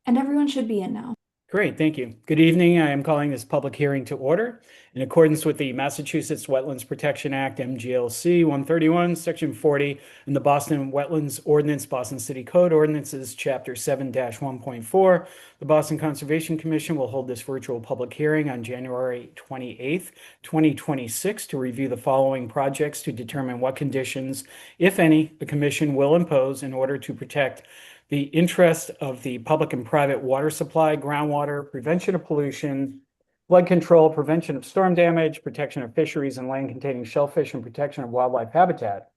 And everyone should be in now. Great, thank you. Good evening. I am calling this public hearing to order. In accordance with the Massachusetts Wetlands Protection Act, MGLC 131, Section 40, and the Boston Wetlands Ordinance, Boston City Code Ordinances, Chapter 7-1.4, the Boston Conservation Commission will hold this virtual public hearing on January 28th, 2026, to review the following projects to determine what conditions, if any, the commission will impose in order to protect the interest of the public and private water supply, groundwater, prevention of pollution, flood control, prevention of storm damage, protection of fisheries and land containing shellfish, and protection of wildlife habitat.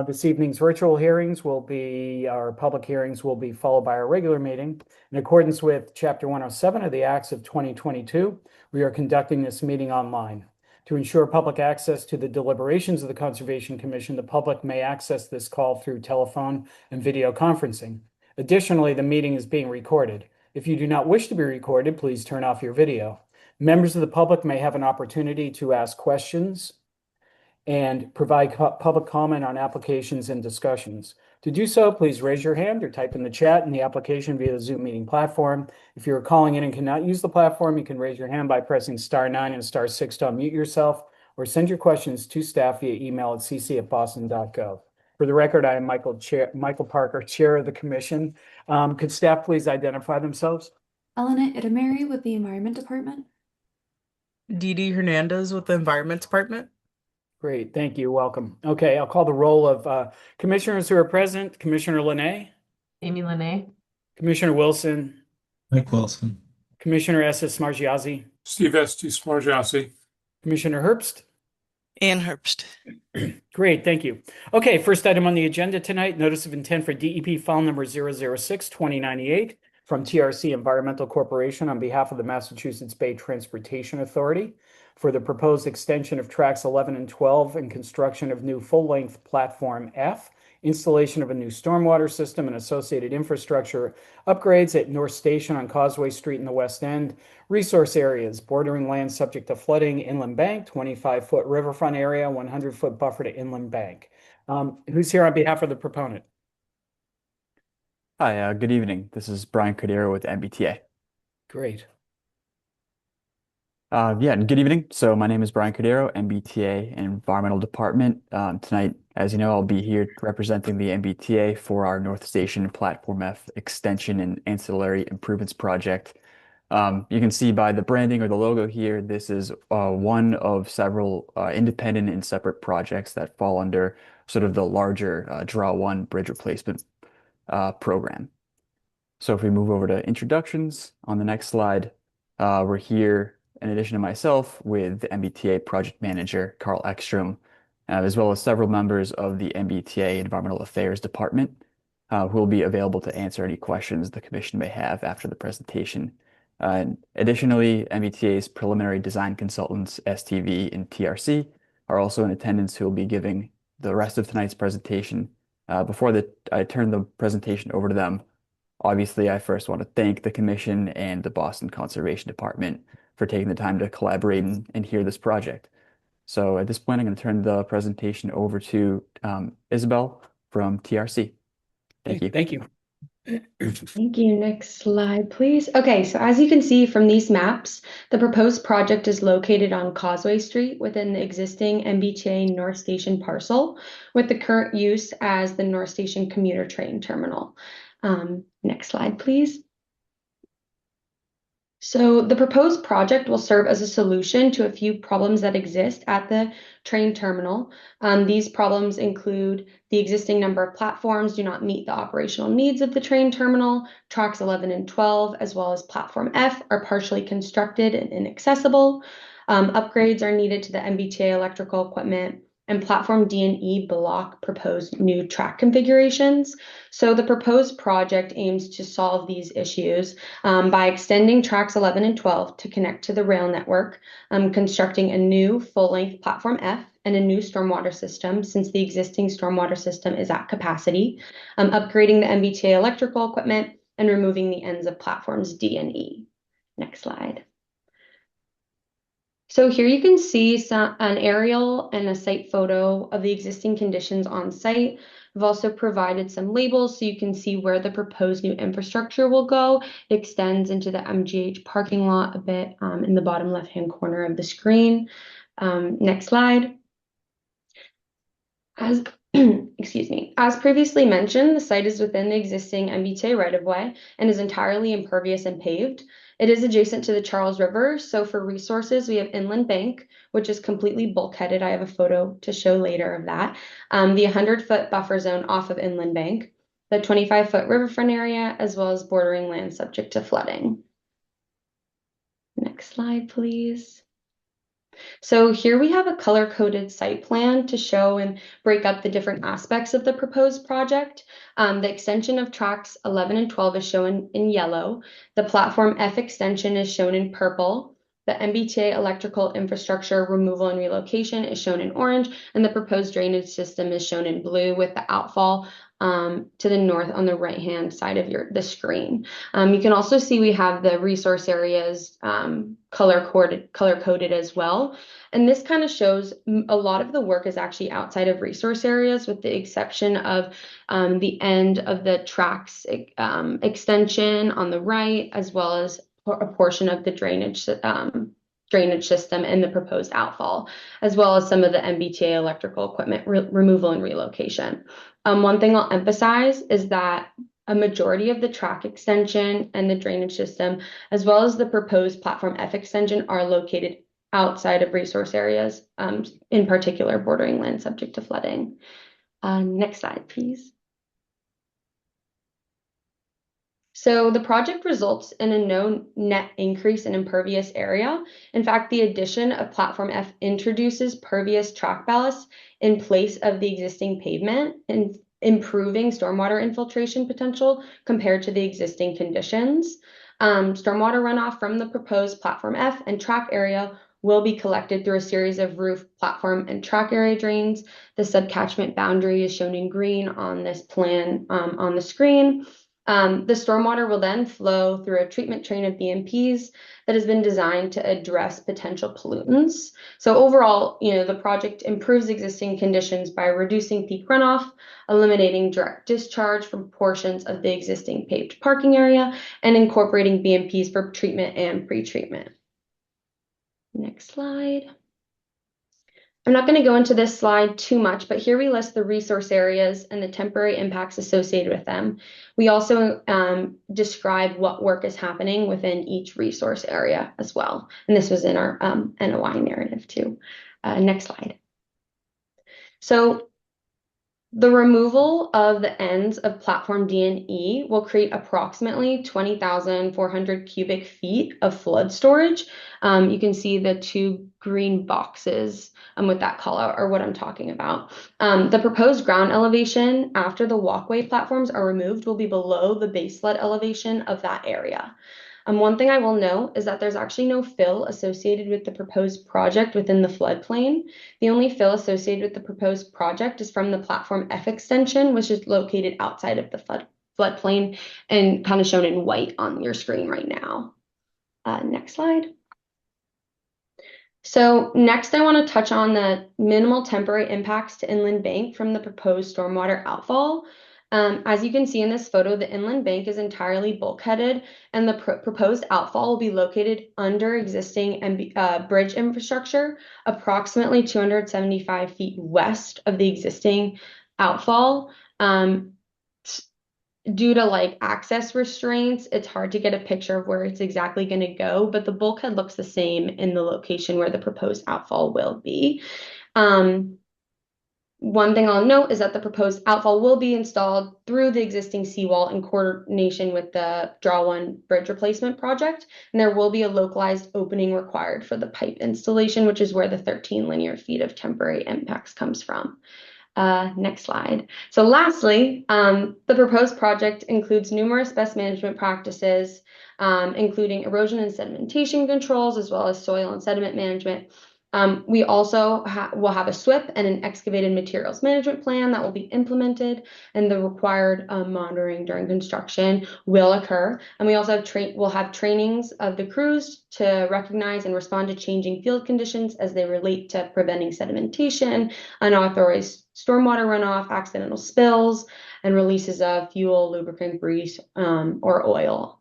This evening's virtual hearings will be, our public hearings will be followed by our regular meeting. In accordance with Chapter 107 of the Acts of 2022, we are conducting this meeting online. To ensure public access to the deliberations of the Conservation Commission, the public may access this call through telephone and video conferencing. Additionally, the meeting is being recorded. If you do not wish to be recorded, please turn off your video. Members of the public may have an opportunity to ask questions and provide public comment on applications and discussions. To do so, please raise your hand or type in the chat in the application via the Zoom meeting platform. If you're calling in and cannot use the platform, you can raise your hand by pressing *9 and *6 to unmute yourself, or send your questions to staff via email at cc@boston.gov. For the record, I am Michael Parker, Chair of the Commission. Could staff please identify themselves? Elena Itamari with the Environment Department. Dee Dee Hernandez with the Environment Department. Great, thank you. Welcome. Okay, I'll call the roll of commissioners who are present. Commissioner Linay, Amy Linay. Commissioner Wilson, Mike Wilson. Commissioner Estes Smargiassi, Steve Estes Smargiassi. Commissioner Herbst. Ann Herbst. Great, thank you. Okay, first item on the agenda tonight, notice of intent for DEP file number 006-2098 from TRC Environmental Corporation on behalf of the Massachusetts Bay Transportation Authority for the proposed extension of tracks 11 and 12 and construction of new full-length platform F, installation of a new stormwater system and associated infrastructure, upgrades at North Station on Causeway Street in the West End, resource areas, bordering land subject to flooding, inland bank, 25-foot riverfront area, 100-foot buffer to inland bank. Who's here on behalf of the proponent? Hi, good evening. This is Brian Cordero with MBTA. Great. And good evening. So my name is Brian Cordero, MBTA Environmental Department. Tonight, as you know, I'll be here representing the MBTA for our North Station Platform F extension and ancillary improvements project. You can see by the branding or the logo here, this is one of several independent and separate projects that fall under sort of the larger Draw One bridge replacement program. So if we move over to introductions on the next slide, we're here in addition to myself with the MBTA project manager, Carl Ekstrom, as well as several members of the MBTA Environmental Affairs Department, who will be available to answer any questions the commission may have after the presentation. Additionally, MBTA's preliminary design consultants, STV and TRC, are also in attendance who will be giving the rest of tonight's presentation. Before I turn the presentation over to them, obviously I first want to thank the commission and the Boston Conservation Department for taking the time to collaborate and hear this project. So at this point, I'm going to turn the presentation over to Isabel from TRC. Thank you. Thank you. Thank you. Next slide, please. Okay, so as you can see from these maps, the proposed project is located on Causeway Street within the existing MBTA North Station parcel, with the current use as the North Station commuter train terminal. Next slide, please. So the proposed project will serve as a solution to a few problems that exist at the train terminal. These problems include the existing number of platforms do not meet the operational needs of the train terminal, tracks 11 and 12, as well as platform F are partially constructed and inaccessible. Upgrades are needed to the MBTA electrical equipment, and platform D and E block proposed new track configurations. So the proposed project aims to solve these issues by extending tracks 11 and 12 to connect to the rail network, constructing a new full-length platform F and a new stormwater system since the existing stormwater system is at capacity, upgrading the MBTA electrical equipment, and removing the ends of platforms D and E. Next slide. So here you can see an aerial and a site photo of the existing conditions on site. We've also provided some labels so you can see where the proposed new infrastructure will go. It extends into the MGH parking lot a bit in the bottom left-hand corner of the screen. Next slide. As excuse me, as previously mentioned, the site is within the existing MBTA right-of-way and is entirely impervious and paved. It is adjacent to the Charles River, so for resources, we have Inland Bank, which is completely bulkheaded. I have a photo to show later of that. The 100-foot buffer zone off of Inland Bank, the 25-foot riverfront area, as well as bordering land subject to flooding. Next slide, please. So here we have a color-coded site plan to show and break up the different aspects of the proposed project. The extension of tracks 11 and 12 is shown in yellow. The Platform F extension is shown in purple. The MBTA electrical infrastructure removal and relocation is shown in orange, and the proposed drainage system is shown in blue with the outfall to the north on the right-hand side of the screen. You can also see we have the resource areas color-coded as well. And this kind of shows a lot of the work is actually outside of resource areas, with the exception of the end of the tracks extension on the right, as well as a portion of the drainage system and the proposed outfall, as well as some of the MBTA electrical equipment removal and relocation. One thing I'll emphasize is that a majority of the track extension and the drainage system, as well as the proposed Platform F extension, are located outside of resource areas, in particular bordering land subject to flooding. Next slide, please. So the project results in a no net increase in impervious area. In fact, the addition of Platform F introduces pervious track ballast in place of the existing pavement, and improving stormwater infiltration potential compared to the existing conditions. Stormwater runoff from the proposed Platform F and track area will be collected through a series of roof, platform, and track area drains. The subcatchment boundary is shown in green on this plan on the screen. The stormwater will then flow through a treatment train of BMPs that has been designed to address potential pollutants. So overall, the project improves existing conditions by reducing peak runoff, eliminating direct discharge from portions of the existing paved parking area, and incorporating BMPs for treatment and pre-treatment. Next slide. I'm not going to go into this slide too much, but here we list the resource areas and the temporary impacts associated with them. We also describe what work is happening within each resource area as well. And this was in our NOI narrative too. Next slide. So the removal of the ends of platform D and E will create approximately 20,400 cubic feet of flood storage. You can see the two green boxes with that call out are what I'm talking about. The proposed ground elevation after the walkway platforms are removed will be below the base flood elevation of that area. One thing I will note is that there's actually no fill associated with the proposed project within the floodplain. The only fill associated with the proposed project is from the Platform F extension, which is located outside of the floodplain and kind of shown in white on your screen right now. Next slide. So next, I want to touch on the minimal temporary impacts to Inland Bank from the proposed stormwater outfall. As you can see in this photo, the Inland Bank is entirely bulkheaded, and the proposed outfall will be located under existing bridge infrastructure, approximately 275 feet west of the existing outfall. Due to access restraints, it's hard to get a picture of where it's exactly going to go, but the bulkhead looks the same in the location where the proposed outfall will be. One thing I'll note is that the proposed outfall will be installed through the existing seawall in coordination with the Draw 1 bridge replacement project, and there will be a localized opening required for the pipe installation, which is where the 13 linear feet of temporary impacts comes from. Next slide. So lastly, the proposed project includes numerous best management practices, including erosion and sedimentation controls, as well as soil and sediment management. We also will have a SWIP and an excavated materials management plan that will be implemented, and the required monitoring during construction will occur. And we also will have trainings of the crews to recognize and respond to changing field conditions as they relate to preventing sedimentation, unauthorized stormwater runoff, accidental spills, and releases of fuel, lubricant, grease, or oil,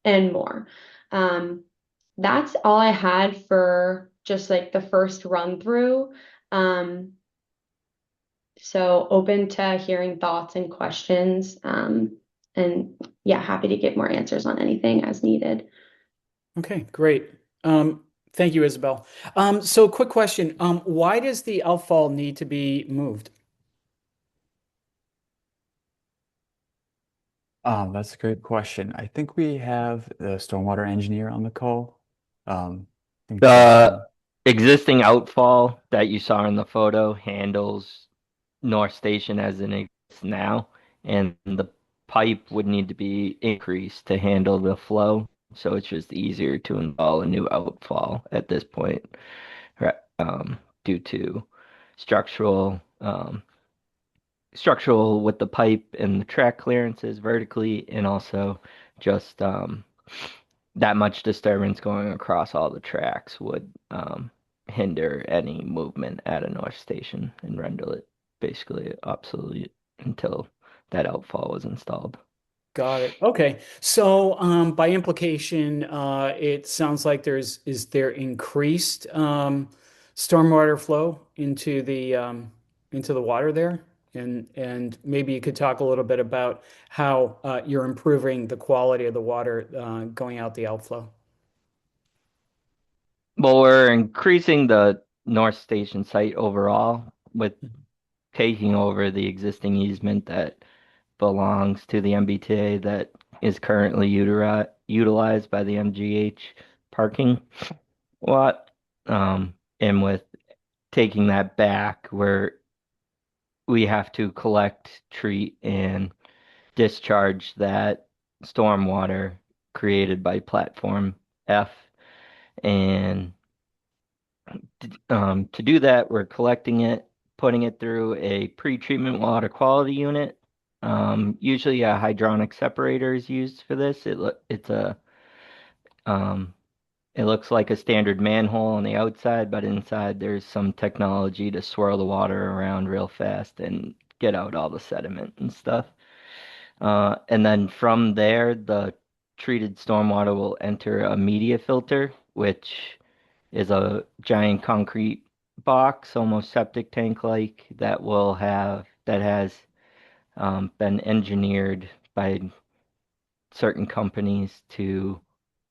and more. That's all I had for just like the first run through. So open to hearing thoughts and questions. And yeah, happy to get more answers on anything as needed. Okay, great. Thank you, Isabel. So quick question. Why does the outfall need to be moved? That's a great question. I think we have the stormwater engineer on the call. I think The existing outfall that you saw in the photo handles North Station as it exists now, and the pipe would need to be increased to handle the flow. So it's just easier to install a new outfall at this point, due to structural structural with the pipe and the track clearances vertically, and also just that much disturbance going across all the tracks would hinder any movement at a North Station and render it basically obsolete until that outfall was installed. Got it. Okay. So by implication, it sounds like is there increased stormwater flow into the water there? And maybe you could talk a little bit about how you're improving the quality of the water going out the outflow. Well, we're increasing the North Station site overall with taking over the existing easement that belongs to the MBTA that is currently utilized by the MGH parking lot. And with taking that back, where we have to collect, treat, and discharge that stormwater created by Platform F. And to do that, we're collecting it, putting it through a pre-treatment water quality unit. Usually a hydronic separator is used for this. It looks like a standard manhole on the outside, but inside there's some technology to swirl the water around real fast and get out all the sediment and stuff. And then from there, the treated stormwater will enter a media filter, which is a giant concrete box, almost septic tank like, that has been engineered by certain companies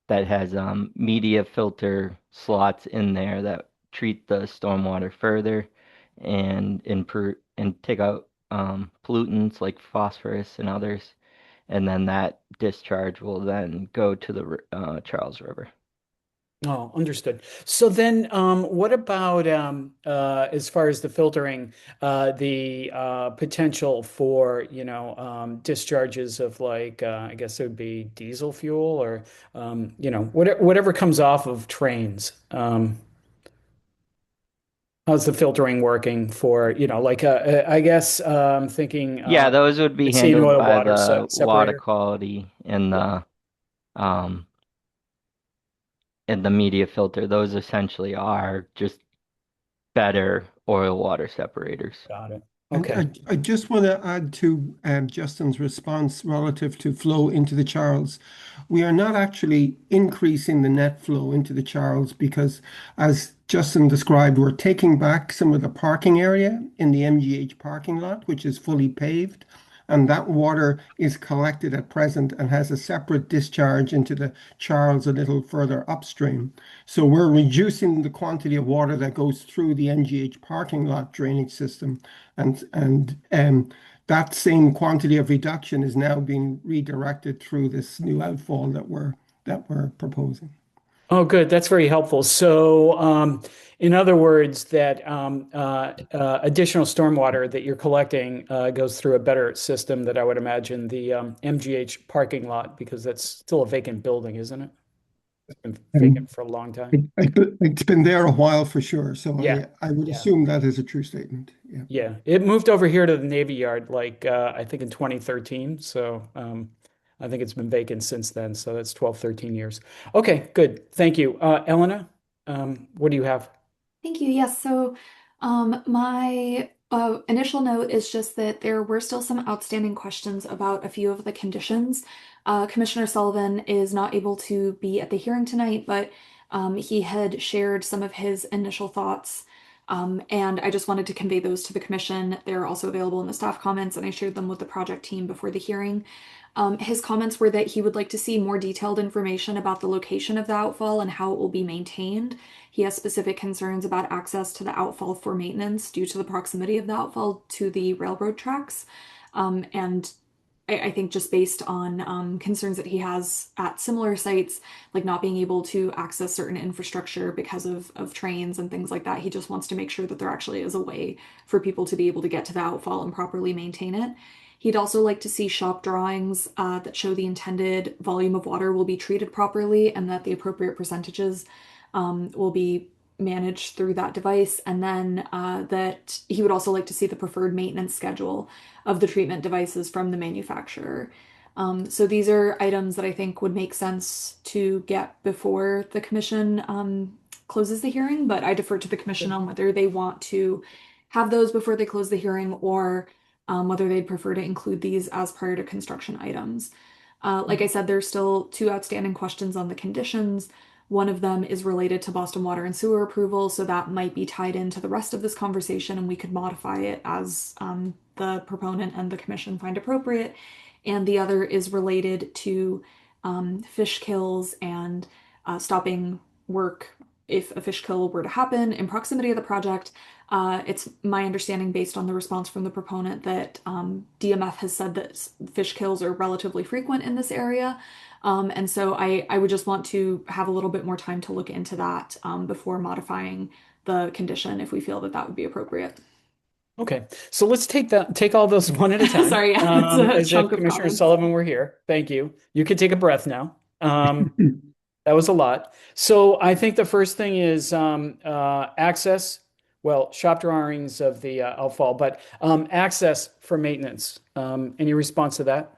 that has media filter slots in there that treat the stormwater further and improve and take out pollutants like phosphorus and others, and then that discharge will then go to the Charles River. Oh, understood. So then, what about as far as the filtering, the potential for, discharges of like, I guess it would be diesel fuel or, whatever comes off of trains. How's the filtering working for, I guess thinking Yeah, those would be I've seen handled oil by water the water separator. quality um and the media filter. Those essentially are just better oil water separators. Got it. And Okay. I just want to add to Justin's response relative to flow into the Charles. We are not actually increasing the net flow into the Charles because, as Justin described, we're taking back some of the parking area in the MGH parking lot, which is fully paved. And that water is collected at present and has a separate discharge into the Charles a little further upstream. So we're reducing the quantity of water that goes through the MGH parking lot drainage system, and that same quantity of reduction is now being redirected through this new outfall that we're proposing. Oh, good. That's very helpful. So, in other words, that additional stormwater that you're collecting goes through a better system that I would imagine the MGH parking lot, because that's still a vacant building, isn't it? It's been And vacant for a long time. it's been there a while for sure. So Yeah. I would Yeah. assume that is a true statement. Yeah. Yeah, it moved over here to the Navy Yard like I think in 2013. So I think it's been vacant since then. So that's 12, 13 years. Okay, good. Thank you. Elena, what do you have? Thank you. Yes. So, my initial note is just that there were still some outstanding questions about a few of the conditions. Commissioner Sullivan is not able to be at the hearing tonight, but he had shared some of his initial thoughts. And I just wanted to convey those to the commission. They're also available in the staff comments, and I shared them with the project team before the hearing. His comments were that he would like to see more detailed information about the location of the outfall and how it will be maintained. He has specific concerns about access to the outfall for maintenance due to the proximity of the outfall to the railroad tracks. And I think just based on concerns that he has at similar sites, like not being able to access certain infrastructure because of trains and things like that, he just wants to make sure that there actually is a way for people to be able to get to the outfall and properly maintain it. He'd also like to see shop drawings that show the intended volume of water will be treated properly and that the appropriate percentages will be managed through that device. And then that he would also like to see the preferred maintenance schedule of the treatment devices from the manufacturer. So these are items that I think would make sense to get before the commission closes the hearing, but I defer to the commission on whether they want to have those before they close the hearing or whether they'd prefer to include these as prior to construction items. Like I said, there's still two outstanding questions on the conditions. One of them is related to Boston Water and Sewer approval, so that might be tied into the rest of this conversation, and we could modify it as the proponent and the commission find appropriate. And the other is related to fish kills and stopping work if a fish kill were to happen in proximity of the project. It's my understanding, based on the response from the proponent, that DMF has said that fish kills are relatively frequent in this area. And so I would just want to have a little bit more time to look into that before modifying the condition if we feel that that would be appropriate. Okay, so let's take all those one at a time. Sorry, it's a As if chunk of Commissioner comments. Sullivan were here. Thank you. You can take a breath now. That was a lot. So I think the first thing is access. Well, shop drawings of the outfall, but access for maintenance. Any response to that?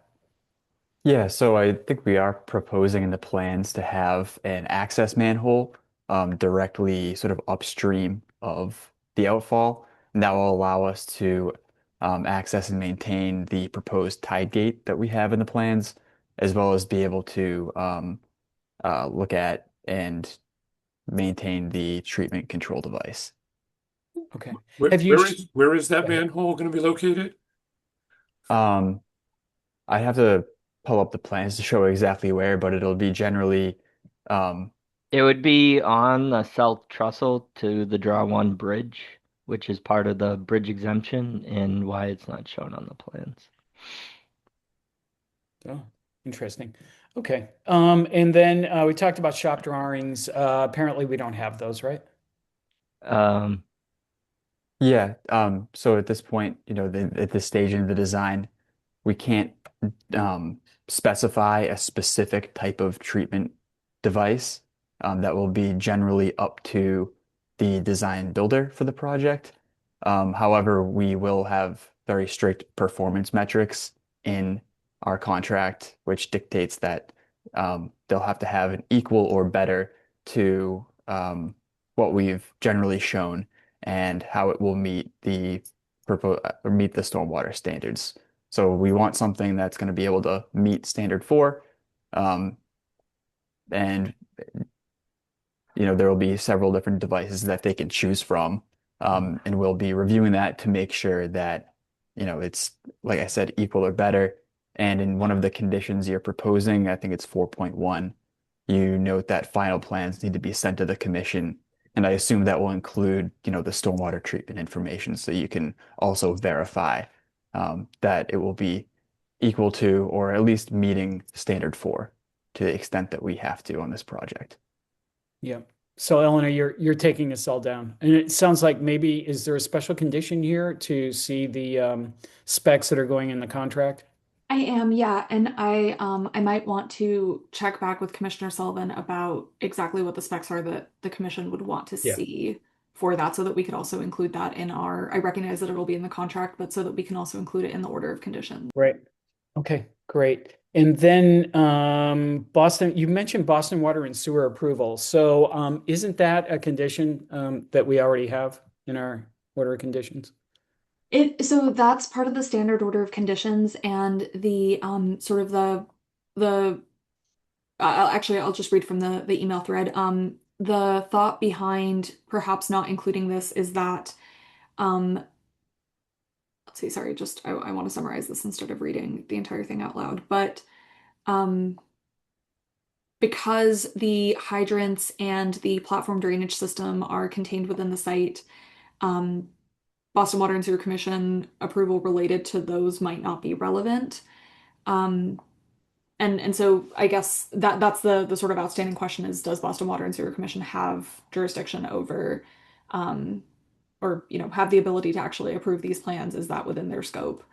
Yeah, so I think we are proposing in the plans to have an access manhole directly sort of upstream of the outfall. And that will allow us to access and maintain the proposed tide gate that we have in the plans, as well as be able to look at and maintain the treatment control device. Okay. Where, Have you? where is that manhole going to be located? Um, I have to pull up the plans to show exactly where, but it'll be generally It would be on the South Trestle to the Draw One Bridge, which is part of the bridge exemption and why it's not shown on the plans. Oh, interesting. Okay. And then we talked about shop drawings. Apparently we don't have those, right? yeah, so at this point, at this stage in the design, we can't specify a specific type of treatment device that will be generally up to the design builder for the project. However, we will have very strict performance metrics in our contract, which dictates that they'll have to have an equal or better to what we've generally shown and how it will meet the stormwater standards. So we want something that's going to be able to meet standard 4, and there will be several different devices that they can choose from, and we'll be reviewing that to make sure that it's, like I said, equal or better. And in one of the conditions you're proposing, I think it's 4.1, you note that final plans need to be sent to the commission. And I assume that will include, the stormwater treatment information, so you can also verify that it will be equal to, or at least meeting standard 4 to the extent that we have to on this project. Yeah. So Eleanor, you're taking this all down. And it sounds like maybe, is there a special condition here to see the specs that are going in the contract? I am, yeah, and I might want to check back with Commissioner Sullivan about exactly what the specs are that the commission would want to Yeah. see for that, so that we could also include that in our, I recognize that it'll be in the contract, but so that we can also include it in the order of conditions. Right. Okay, great. And then Boston, you mentioned Boston Water and Sewer approval. So isn't that a condition that we already have in our order of conditions? So that's part of the standard order of conditions, and the sort of the actually, I'll just read from the email thread. The thought behind perhaps not including this is that, um, let's see, sorry, just I want to summarize this instead of reading the entire thing out loud. But um, because the hydrants and the platform drainage system are contained within the site, um, Boston Water and Sewer Commission approval related to those might not be relevant. Um, and so I guess that's the sort of outstanding question is, does Boston Water and Sewer Commission have jurisdiction over, um, or have the ability to actually approve these plans? Is that within their scope?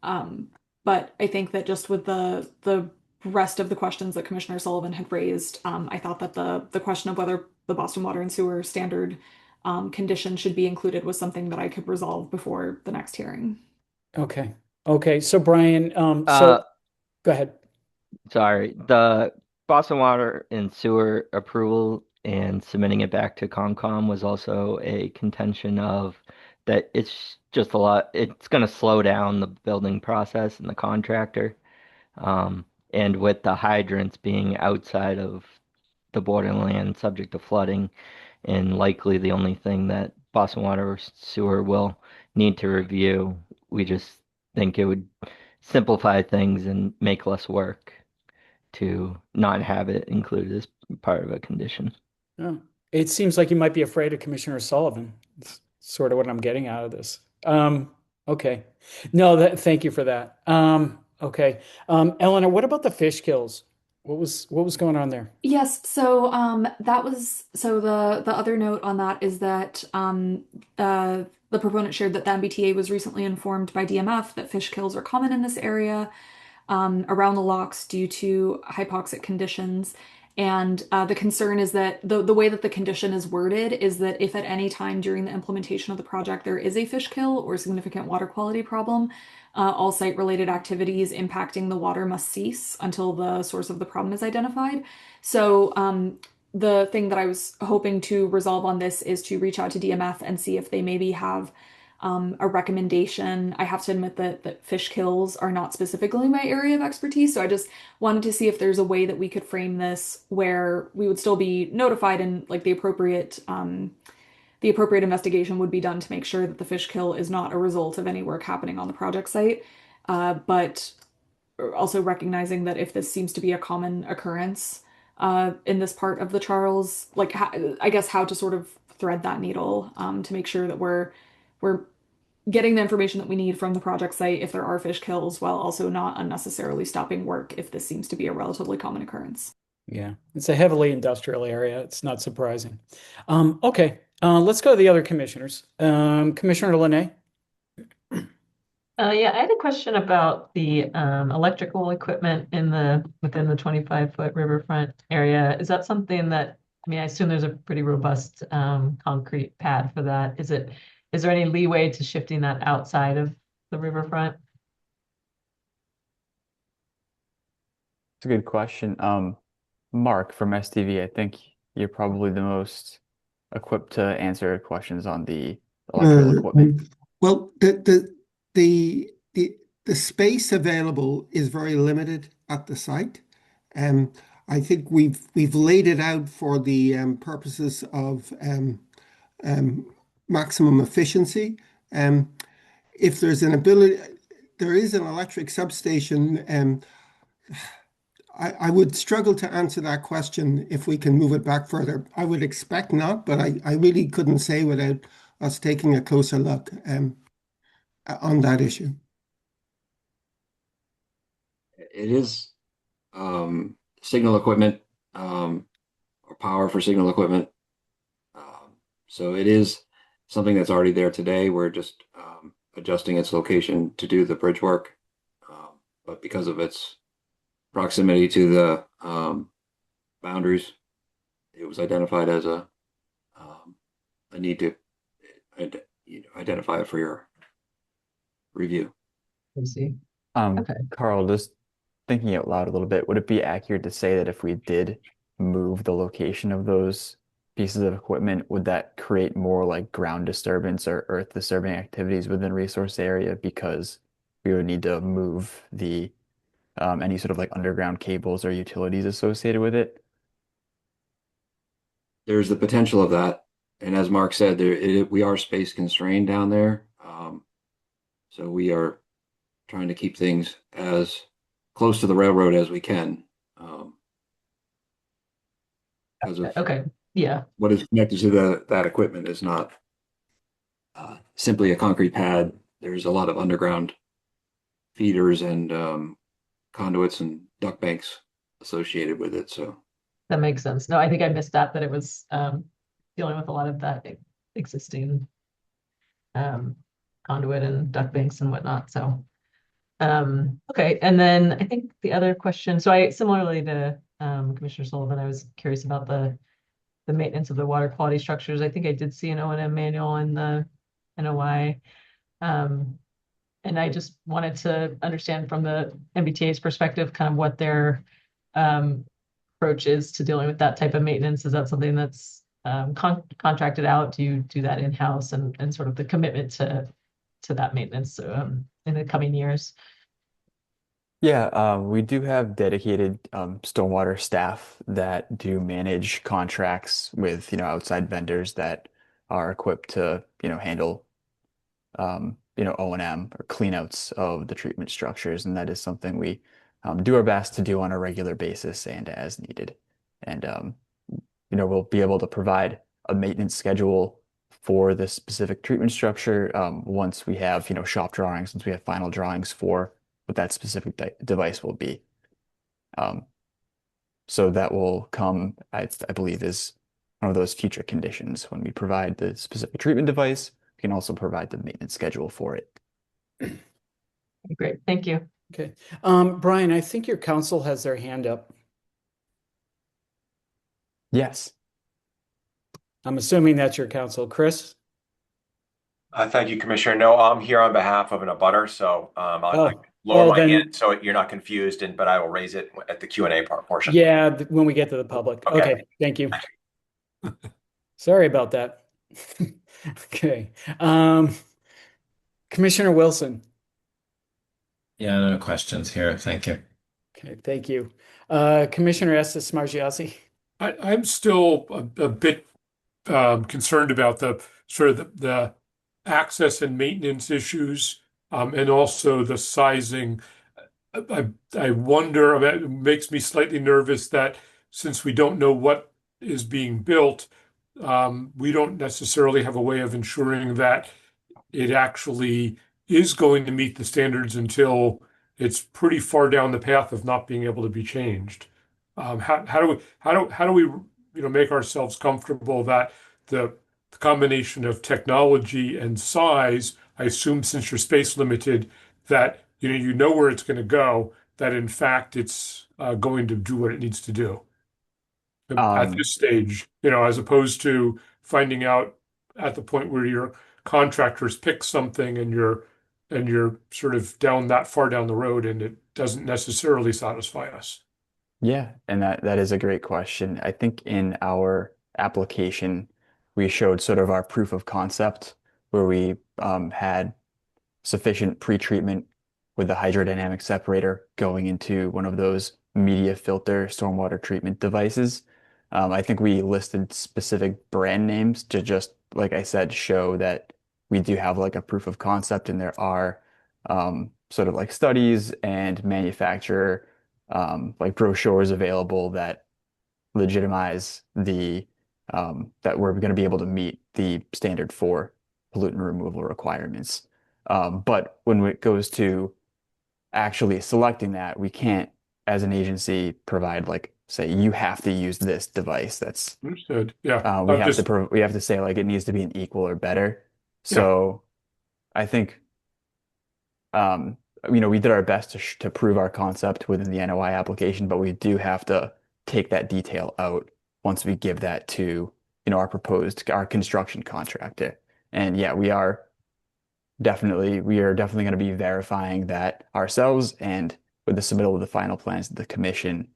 Um, but I think that just with the rest of the questions that Commissioner Sullivan had raised, I thought that the question of whether the Boston Water and Sewer standard condition should be included was something that I could resolve before the next hearing. Okay. Okay. So Brian, Uh, go ahead. Sorry, the Boston Water and Sewer approval and submitting it back to Concom was also a contention of that it's just a lot, it's going to slow down the building process and the contractor. Um, and with the hydrants being outside of the borderland subject to flooding, and likely the only thing that Boston Water or Sewer will need to review, we just think it would simplify things and make less work to not have it included as part of a condition. Oh, it seems like you might be afraid of Commissioner Sullivan. It's sort of what I'm getting out of this. Okay. No, thank you for that. Okay. Eleanor, what about the fish kills? What was going on there? Yes, so that was so the other note on that is that the proponent shared that the MBTA was recently informed by DMF that fish kills are common in this area around the locks due to hypoxic conditions. And the concern is that the way that the condition is worded is that if at any time during the implementation of the project there is a fish kill or significant water quality problem, all site-related activities impacting the water must cease until the source of the problem is identified. So the thing that I was hoping to resolve on this is to reach out to DMF and see if they maybe have a recommendation. I have to admit that fish kills are not specifically my area of expertise, so I just wanted to see if there's a way that we could frame this where we would still be notified and like the appropriate investigation would be done to make sure that the fish kill is not a result of any work happening on the project site. But also recognizing that if this seems to be a common occurrence in this part of the Charles, like I guess how to sort of thread that needle to make sure that we're getting the information that we need from the project site if there are fish kills, while also not unnecessarily stopping work if this seems to be a relatively common occurrence. Yeah, it's a heavily industrial area. It's not surprising. Okay, let's go to the other commissioners. Commissioner Linay. Yeah, I had a question about the electrical equipment within the 25-foot riverfront area. Is that something that, I mean, I assume there's a pretty robust concrete pad for that. Is there any leeway to shifting that outside of the riverfront? It's a good question. Mark from STV, I think you're probably the most equipped to answer questions on the electrical equipment. Well, the space available is very limited at the site. I think we've laid it out for the purposes of maximum efficiency. If there's an ability, there is an electric substation. I would struggle to answer that question if we can move it back further. I would expect not, but I really couldn't say without us taking a closer look on that issue. It is signal equipment or power for signal equipment. So it is something that's already there today. We're just adjusting its location to do the bridge work. but because of its proximity to the boundaries, it was identified as a need to identify it for your review. I see. Okay. Carl, just thinking out loud a little bit, would it be accurate to say that if we did move the location of those pieces of equipment, would that create more like ground disturbance or earth disturbing activities within resource area because we would need to move the any sort of like underground cables or utilities associated with it? There's the potential of that, and as Mark said, we are space constrained down there, so we are trying to keep things as close to the railroad as we can. Because of Okay. Yeah. what is connected to that equipment is not simply a concrete pad. There's a lot of underground feeders and conduits and duct banks associated with it. So That makes sense. No, I think I missed that it was dealing with a lot of that existing conduit and duct banks and whatnot. So okay. And then I think the other question, so I similarly to Commissioner Sullivan, I was curious about the maintenance of the water quality structures. I think I did see an O&M manual in the NOI. And I just wanted to understand from the MBTA's perspective, kind of what their approach is to dealing with that type of maintenance. Is that something that's contracted out? Do you do that in-house and sort of the commitment to that maintenance in the coming years? Yeah, we do have dedicated stormwater staff that do manage contracts with, outside vendors that are equipped to, handle O&M or cleanouts of the treatment structures, and that is something we do our best to do on a regular basis and as needed. And we'll be able to provide a maintenance schedule for this specific treatment structure once we have, shop drawings, once we have final drawings for what that specific device will be. So that will come, I believe, is one of those future conditions. When we provide the specific treatment device, we can also provide the maintenance schedule for it. Great, thank you. Okay. Brian, I think your counsel has their hand up. Yes. I'm assuming that's your counsel. Chris? Thank you, Commissioner. No, I'm here on behalf of an abutter, so I'll lower my hand so you're not confused, but I will raise it at the Q&A portion. Yeah, when we get to the public. Okay, thank you. Sorry about that. Okay. Commissioner Wilson. Yeah, no questions here. Thank you. Okay, thank you. Commissioner Estes Margiassi. I'm still a bit concerned about the sort of the access and maintenance issues, and also the sizing. I wonder, it makes me slightly nervous that since we don't know what is being built, we don't necessarily have a way of ensuring that it actually is going to meet the standards until it's pretty far down the path of not being able to be changed. How do we make ourselves comfortable that the combination of technology and size, I assume since you're space limited, that you know where it's going to go, that in fact it's going to do what it needs to do at this stage, as opposed to finding out at the point where your contractors pick something and you're sort of down that far down the road and it doesn't necessarily satisfy us. Yeah, and that is a great question. I think in our application, we showed sort of our proof of concept where we had sufficient pretreatment with the hydrodynamic separator going into one of those media filter stormwater treatment devices. I think we listed specific brand names to just, like I said, show that we do have like a proof of concept, and there are sort of like studies and manufacturer like brochures available that legitimize the that we're going to be able to meet the standard for pollutant removal requirements. But when it goes to actually selecting that, we can't, as an agency, provide like, say, you have to use this device. That's understood. Yeah, we have to say like it needs to be an equal or better. So I think we did our best to prove our concept within the NOI application, but we do have to take that detail out once we give that to, our construction contractor. And yeah, we are definitely going to be verifying that ourselves, and with the submittal of the final plans to the commission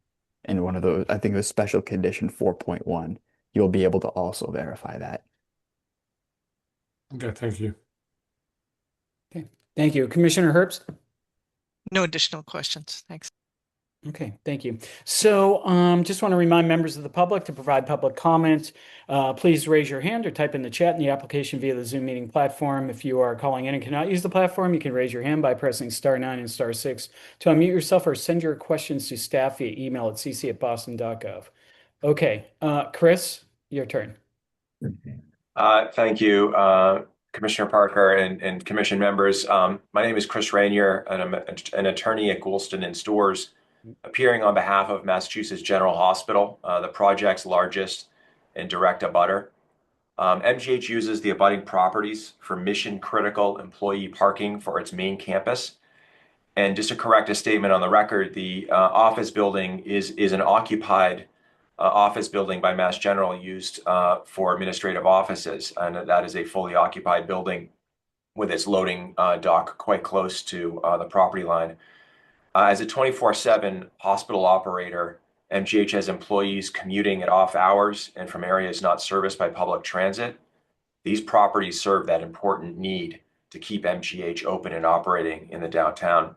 and one of those, I think the special condition 4.1, you'll be able to also verify that. Okay, thank you. Okay, thank you. Commissioner Herbst? No additional questions. Thanks. Okay, thank you. So just want to remind members of the public to provide public comment. Please raise your hand or type in the chat in the application via the Zoom meeting platform. If you are calling in and cannot use the platform, you can raise your hand by pressing *9 and *6 to unmute yourself, or send your questions to staff via email at cc@boston.gov. Okay, Chris, your turn. Thank you, Commissioner Parker and commission members. My name is Chris Rainier, and I'm an attorney at Goulston and Storrs, appearing on behalf of Massachusetts General Hospital, the project's largest and direct abutter. MGH uses the abutting properties for mission-critical employee parking for its main campus. And just to correct a statement on the record, the office building is an occupied office building by Mass General, used for administrative offices, and that is a fully occupied building with its loading dock quite close to the property line. As a 24/7 hospital operator, MGH has employees commuting at off hours and from areas not serviced by public transit. These properties serve that important need to keep MGH open and operating in the downtown.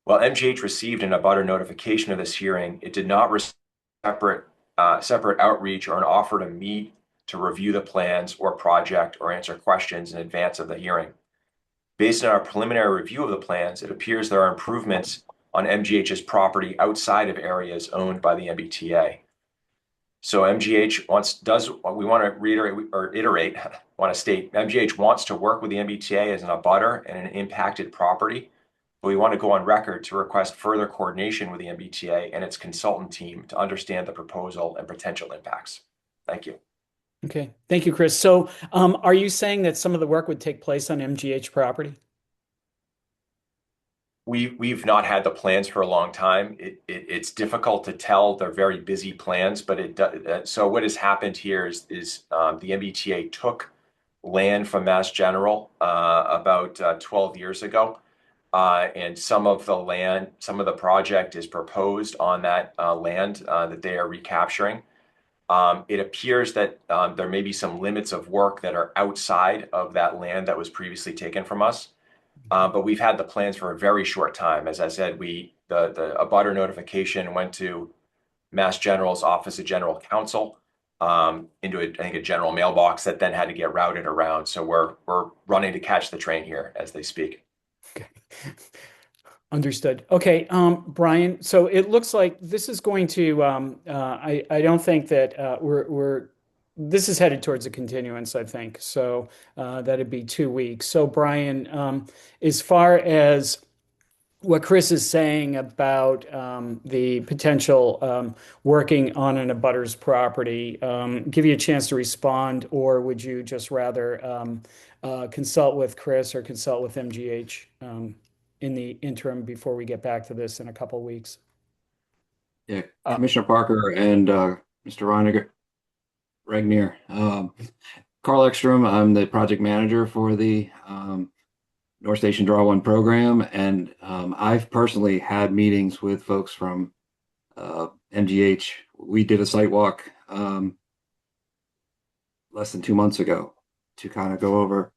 While MGH received an abutter notification of this hearing, it did not receive separate outreach or an offer to meet to review the plans or project or answer questions in advance of the hearing. Based on our preliminary review of the plans, it appears there are improvements on MGH's property outside of areas owned by the MBTA. So MGH MGH wants to work with the MBTA as an abutter and an impacted property, but we want to go on record to request further coordination with the MBTA and its consultant team to understand the proposal and potential impacts. Thank you. Okay, thank you, Chris. So are you saying that some of the work would take place on MGH property? We've not had the plans for a long time. It's difficult to tell. They're very busy plans, but so what has happened here is the MBTA took land from Mass General about 12 years ago, and some of the project is proposed on that land that they are recapturing. It appears that there may be some limits of work that are outside of that land that was previously taken from us. But we've had the plans for a very short time. As I said, the abutter notification went to Mass General's Office of General Counsel into a general mailbox that then had to get routed around. So we're running to catch the train here as they speak. Okay. Understood. Okay, Brian, so it looks like this is going to, I don't think that this is headed towards a continuance, I think. So that'd be 2 weeks. So Brian, as far as what Chris is saying about the potential working on an abutter's property, give you a chance to respond, or would you just rather consult with Chris or consult with MGH in the interim before we get back to this in a couple of weeks? Yeah, Commissioner Parker and Mr. Regnier. Carl Ekstrom, I'm the project manager for the North Station Draw One program, and I've personally had meetings with folks from MGH. We did a site walk less than 2 months ago to kind of go over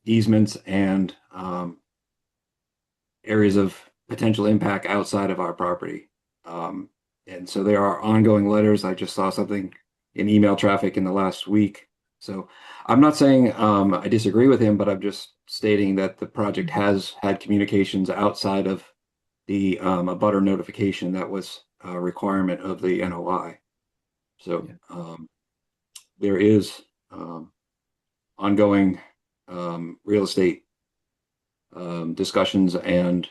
easements and areas of potential impact outside of our property. And so there are ongoing letters. I just saw something in email traffic in the last week. So I'm not saying I disagree with him, but I'm just stating that the project has had communications outside of the abutter notification that was a requirement of the NOI. So there is ongoing real estate discussions and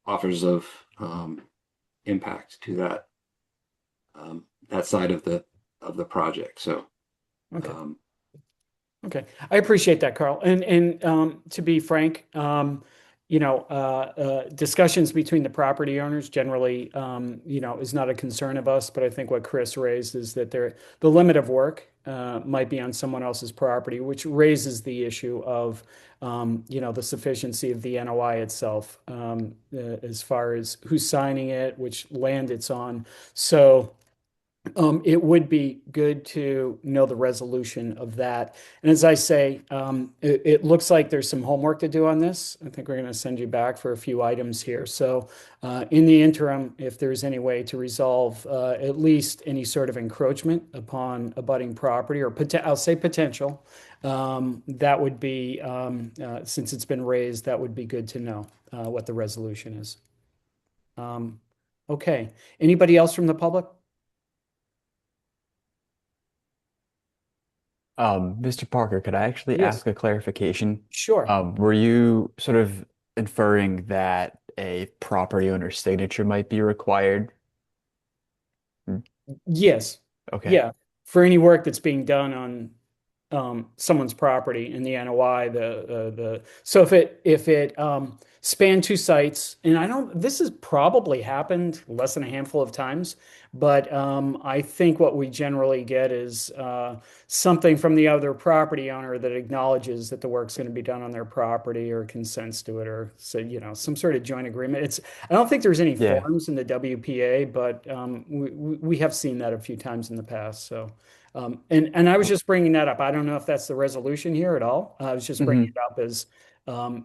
offers of impact to that side of the project. So okay. Okay, I appreciate that, Carl. And to be frank, discussions between the property owners generally, is not a concern of us. But I think what Chris raised is that the limit of work might be on someone else's property, which raises the issue of, the sufficiency of the NOI itself, as far as who's signing it, which land it's on. So. It would be good to know the resolution of that. And as I say, it looks like there's some homework to do on this. I think we're going to send you back for a few items here. So in the interim, if there's any way to resolve at least any sort of encroachment upon abutting property, or I'll say potential, that would be, since it's been raised, that would be good to know what the resolution is. Okay. Anybody else from the public? Mr. Parker, could I actually Yes. ask a clarification? Sure. Were you sort of inferring that a property owner's signature might be required? Yes. Okay. Yeah. For any work that's being done on someone's property in the NOI, so if it spanned two sites, and this has probably happened less than a handful of times, but I think what we generally get is something from the other property owner that acknowledges that the work's going to be done on their property, or consents to it, or some sort of joint agreement. I don't think there's any Yeah. forms in the WPA, but we have seen that a few times in the past. So. And I was just bringing that up. I don't know if that's the resolution here at all. I was just bringing it up as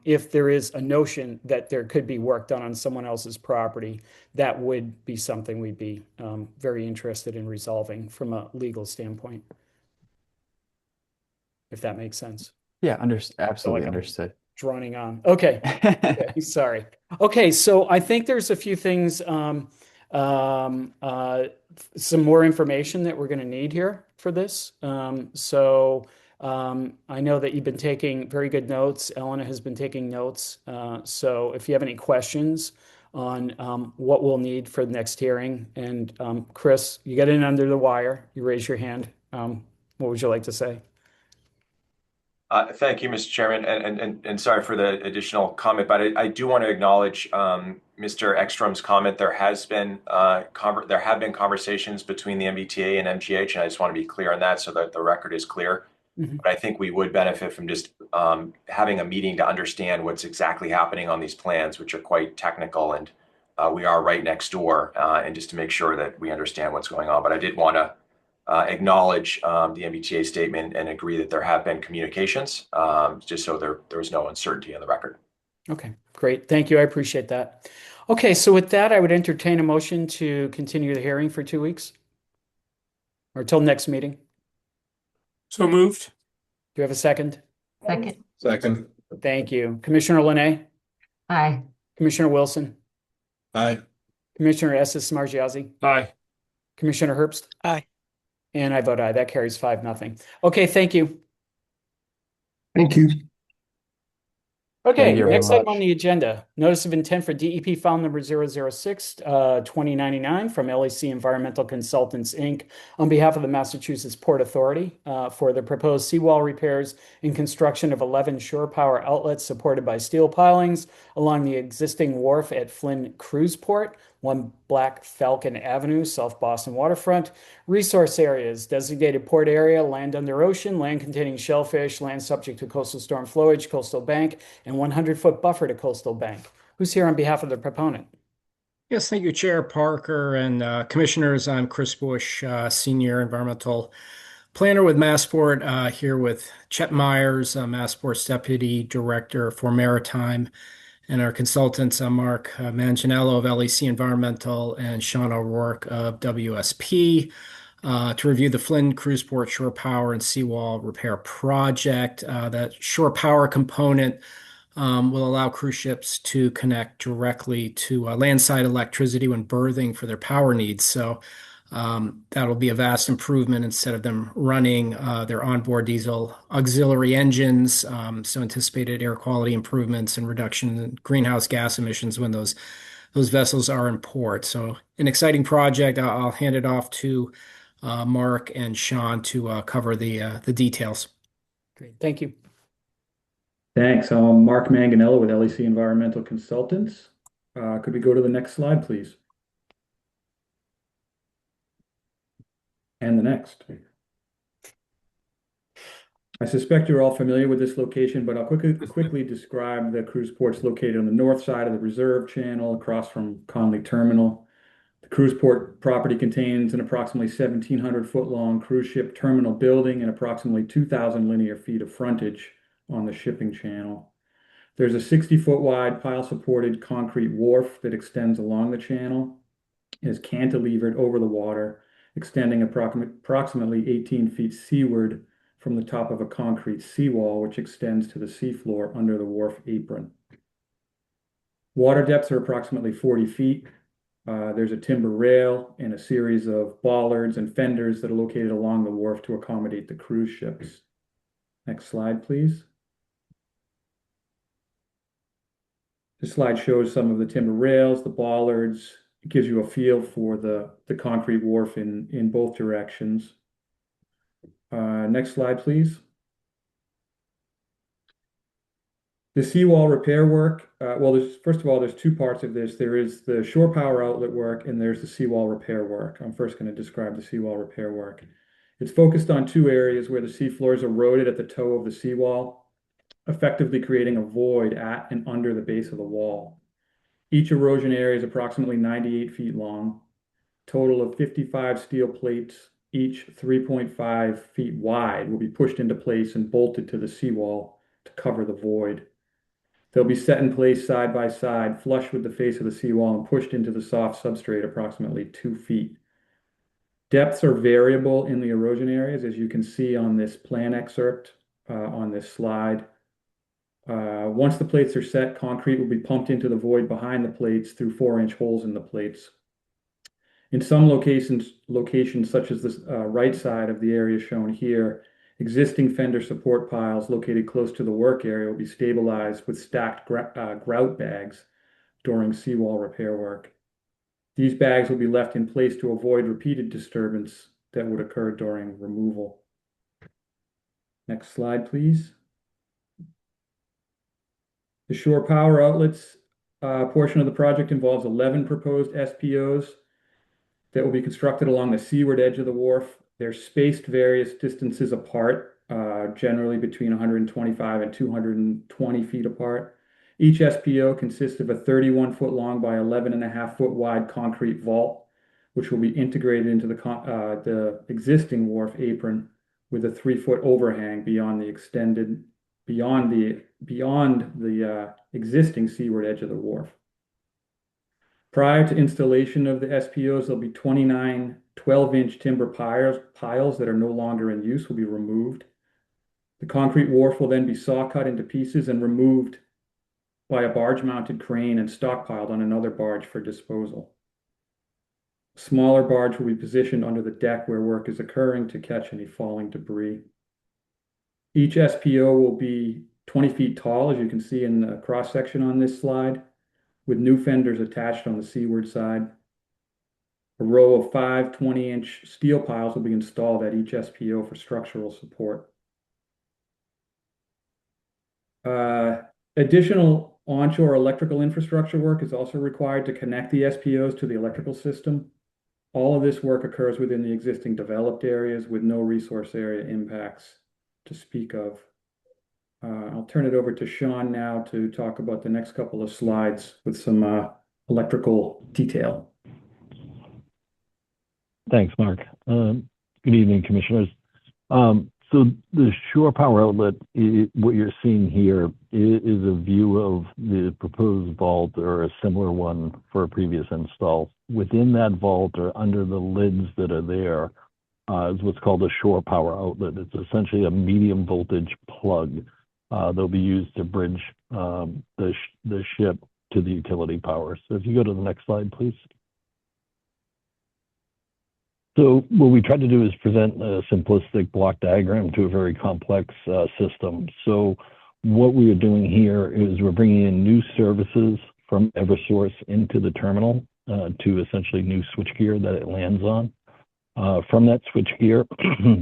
if there is a notion that there could be work done on someone else's property, that would be something we'd be very interested in resolving from a legal standpoint, if that makes sense. Yeah, absolutely I'm understood. Droning on. Okay. Okay, sorry. Okay, so I think there's a few things, some more information that we're going to need here for this. I know that you've been taking very good notes. Elena has been taking notes. So if you have any questions on what we'll need for the next hearing, and Chris, you got in under the wire. You raise your hand. What would you like to say? Thank you, Mr. Chairman, and sorry for the additional comment, but I do want to acknowledge Mr. Ekstrom's comment. There have been conversations between the MBTA and MGH, and I just want to be clear on that so that the record is clear. But I think we would benefit from just having a meeting to understand what's exactly happening on these plans, which are quite technical, and we are right next door, and just to make sure that we understand what's going on. But I did want to acknowledge the MBTA statement and agree that there have been communications, just so there is no uncertainty on the record. Okay, great. Thank you. I appreciate that. Okay, so with that, I would entertain a motion to continue the hearing for 2 weeks, or till next meeting. So moved. Do you have a second? Second. Second. Thank you. Commissioner Linay, Aye. Commissioner Wilson, Aye. Commissioner Estes Margiazzi, Aye. Commissioner Herbst, Aye. and I vote aye. That carries 5-0. Okay, thank you. Thank you. Okay, Thank you very next item much. on the agenda, notice of intent for DEP file number 006, 2099 from LAC Environmental Consultants, Inc. on behalf of the Massachusetts Port Authority for the proposed seawall repairs and construction of 11 shore power outlets supported by steel pilings along the existing wharf at Flynn Cruise Port, 1 Black Falcon Avenue, South Boston waterfront. Resource areas, designated port area, land under ocean, land containing shellfish, land subject to coastal storm flowage, coastal bank, and 100-foot buffer to coastal bank. Who's here on behalf of the proponent? Yes, thank you, Chair Parker and Commissioners. I'm Chris Bush, Senior Environmental Planner with Massport, here with Chet Myers, Massport's Deputy Director for Maritime, and our consultants, Mark Manganiello of LAC Environmental and Sean O'Rourke of WSP, to review the Flynn Cruise Port Shore Power and Seawall Repair Project. That shore power component will allow cruise ships to connect directly to landside electricity when berthing for their power needs. So that'll be a vast improvement instead of them running their onboard diesel auxiliary engines. So anticipated air quality improvements and reduction in greenhouse gas emissions when those vessels are in port. So an exciting project. I'll hand it off to Mark and Sean to cover the details. Great. Thank you. Thanks. I'm Mark Manganello with LEC Environmental Consultants. Could we go to the next slide, please? And the next. I suspect you're all familiar with this location, but I'll quickly describe the cruise ports located on the north side of the reserve channel across from Conley Terminal. The cruise port property contains an approximately 1,700-foot-long cruise ship terminal building and approximately 2,000 linear feet of frontage on the shipping channel. There's a 60-foot-wide pile-supported concrete wharf that extends along the channel and is cantilevered over the water, extending approximately 18 feet seaward from the top of a concrete seawall, which extends to the seafloor under the wharf apron. Water depths are approximately 40 feet. There's a timber rail and a series of bollards and fenders that are located along the wharf to accommodate the cruise ships. Next slide, please. This slide shows some of the timber rails, the bollards. It gives you a feel for the concrete wharf in both directions. Next slide, please. The seawall repair work, first of all, there's two parts of this. There is the shore power outlet work and there's the seawall repair work. I'm first going to describe the seawall repair work. It's focused on two areas where the seafloor is eroded at the toe of the seawall, effectively creating a void at and under the base of the wall. Each erosion area is approximately 98 feet long. Total of 55 steel plates, each 3.5 feet wide, will be pushed into place and bolted to the seawall to cover the void. They'll be set in place side by side, flush with the face of the seawall, and pushed into the soft substrate approximately 2 feet. Depths are variable in the erosion areas, as you can see on this plan excerpt on this slide. Once the plates are set, concrete will be pumped into the void behind the plates through 4-inch holes in the plates. In some locations such as the right side of the area shown here, existing fender support piles located close to the work area will be stabilized with stacked grout bags during seawall repair work. These bags will be left in place to avoid repeated disturbance that would occur during removal. Next slide, please. The shore power outlets portion of the project involves 11 proposed SPOs that will be constructed along the seaward edge of the wharf. They're spaced various distances apart, generally between 125 and 220 feet apart. Each SPO consists of a 31-foot long by 11.5-foot wide concrete vault, which will be integrated into the existing wharf apron with a 3-foot overhang beyond the existing seaward edge of the wharf. Prior to installation of the SPOs, there'll be 29 12-inch timber piles that are no longer in use will be removed. The concrete wharf will then be saw cut into pieces and removed by a barge-mounted crane and stockpiled on another barge for disposal. A smaller barge will be positioned under the deck where work is occurring to catch any falling debris. Each SPO will be 20 feet tall, as you can see in the cross-section on this slide, with new fenders attached on the seaward side. A row of 5 20-inch steel piles will be installed at each SPO for structural support. Additional onshore electrical infrastructure work is also required to connect the SPOs to the electrical system. All of this work occurs within the existing developed areas with no resource area impacts to speak of. I'll turn it over to Sean now to talk about the next couple of slides with some electrical detail. Thanks, Mark. Good evening, Commissioners. So the shore power outlet, what you're seeing here is a view of the proposed vault or a similar one for a previous install. Within that vault or under the lids that are there is what's called a shore power outlet. It's essentially a medium voltage plug that'll be used to bridge the ship to the utility power. So if you go to the next slide, please. So what we tried to do is present a simplistic block diagram to a very complex system. So what we are doing here is we're bringing in new services from Eversource into the terminal to essentially new switchgear that it lands on. From that switchgear,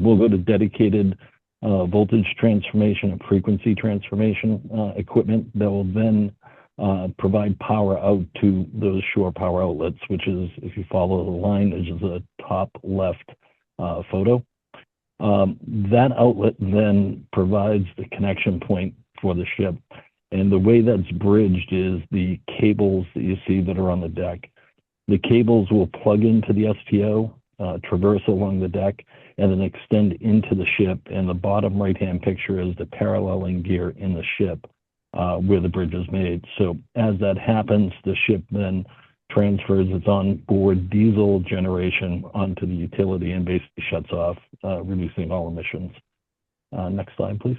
we'll go to dedicated voltage transformation and frequency transformation equipment that will then provide power out to those shore power outlets, which is, if you follow the line, which is a top left photo. That outlet then provides the connection point for the ship. And the way that's bridged is the cables that you see that are on the deck. The cables will plug into the STO, traverse along the deck, and then extend into the ship. And the bottom right-hand picture is the paralleling gear in the ship where the bridge is made. So as that happens, the ship then transfers its onboard diesel generation onto the utility and basically shuts off, reducing all emissions. Next slide, please.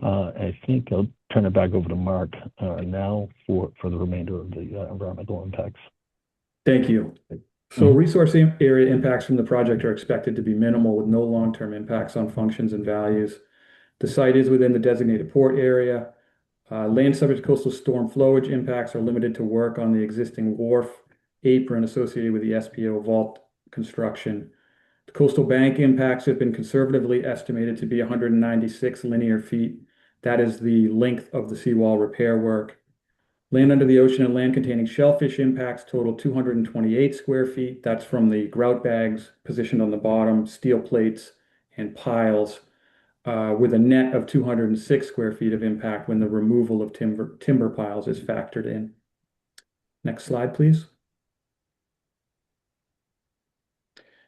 I think I'll turn it back over to Mark now for the remainder of the environmental impacts. Thank you. So resource area impacts from the project are expected to be minimal with no long-term impacts on functions and values. The site is within the designated port area. Land subject to coastal storm flowage impacts are limited to work on the existing wharf apron associated with the SPO vault construction. The coastal bank impacts have been conservatively estimated to be 196 linear feet. That is the length of the seawall repair work. Land under the ocean and land containing shellfish impacts total 228 square feet. That's from the grout bags positioned on the bottom, steel plates, and piles, with a net of 206 square feet of impact when the removal of timber piles is factored in. Next slide, please.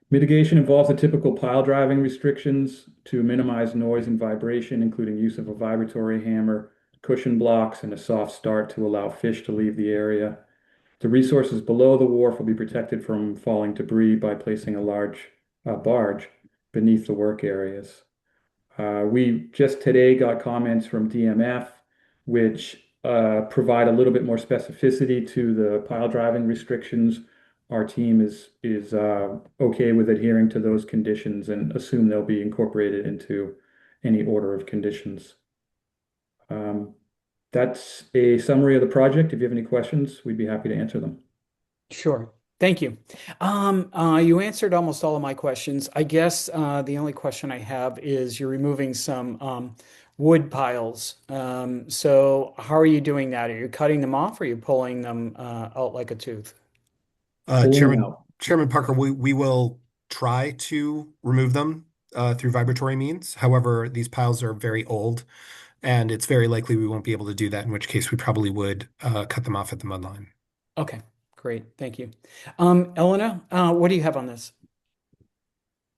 Mitigation involves the typical pile driving restrictions to minimize noise and vibration, including use of a vibratory hammer, cushion blocks, and a soft start to allow fish to leave the area. The resources below the wharf will be protected from falling debris by placing a large barge beneath the work areas. We just today got comments from DMF, which provide a little bit more specificity to the pile driving restrictions. Our team is okay with adhering to those conditions and assume they'll be incorporated into any order of conditions. That's a summary of the project. If you have any questions, we'd be happy to answer them. Sure. Thank you. You answered almost all of my questions. I guess the only question I have is you're removing some wood piles. So how are you doing that? Are you cutting them off or are you pulling them out like a tooth? Chairman Parker, we will try to remove them through vibratory means. However, these piles are very old, and it's very likely we won't be able to do that, in which case we probably would cut them off at the mud line. Okay, great. Thank you. Elena, what do you have on this?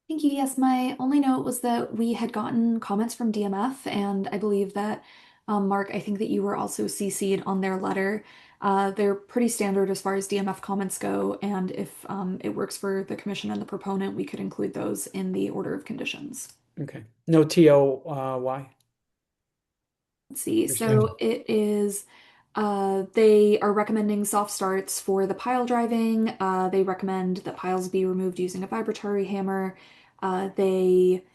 Thank you. Yes, my only note was that we had gotten comments from DMF, and I believe that, Mark, I think that you were also CC'd on their letter. They're pretty standard as far as DMF comments go, and if it works for the commission and the proponent, we could include those in the order of conditions. Okay. No TOY? Let's see. So it is, they are recommending soft starts for the pile driving. They recommend that piles be removed using a vibratory hammer. They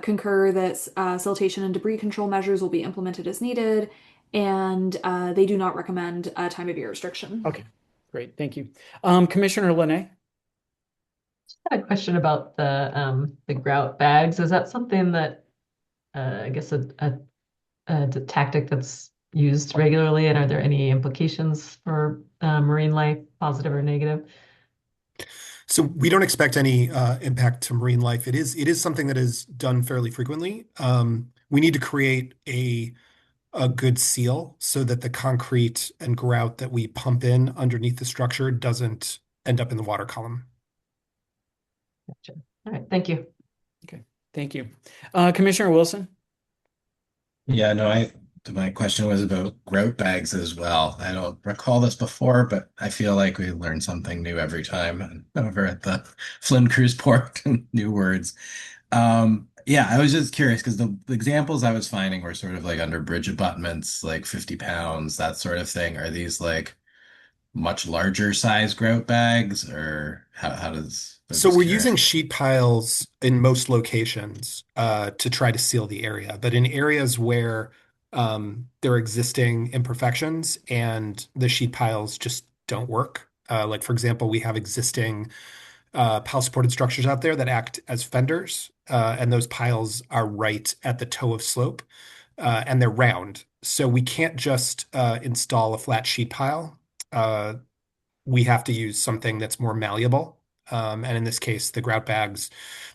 concur that siltation and debris control measures will be implemented as needed. And they do not recommend a time of year restriction. Okay, great. Thank you. Commissioner Linay? Just had a question about the grout bags. Is that something that I guess a tactic that's used regularly, and are there any implications for marine life, positive or negative? So we don't expect any impact to marine life. It is something that is done fairly frequently. We need to create a good seal so that the concrete and grout that we pump in underneath the structure doesn't end up in the water column. Gotcha. All right, thank you. Okay, thank you. Commissioner Wilson? Yeah, no, my question was about grout bags as well. I don't recall this before, but I feel like we learn something new every time over at the Flynn Cruise Port. New words. Yeah, I was just curious because the examples I was finding were sort of like under bridge abutments, like 50 pounds, that sort of thing. Are these like much larger size grout bags, or how does? So we're using sheet piles in most locations to try to seal the area, but in areas where there are existing imperfections and the sheet piles just don't work. Like for example, we have existing pile supported structures out there that act as fenders, and those piles are right at the toe of slope, and they're round. So we can't just install a flat sheet pile. We have to use something that's more malleable. And in this case, the grout bags,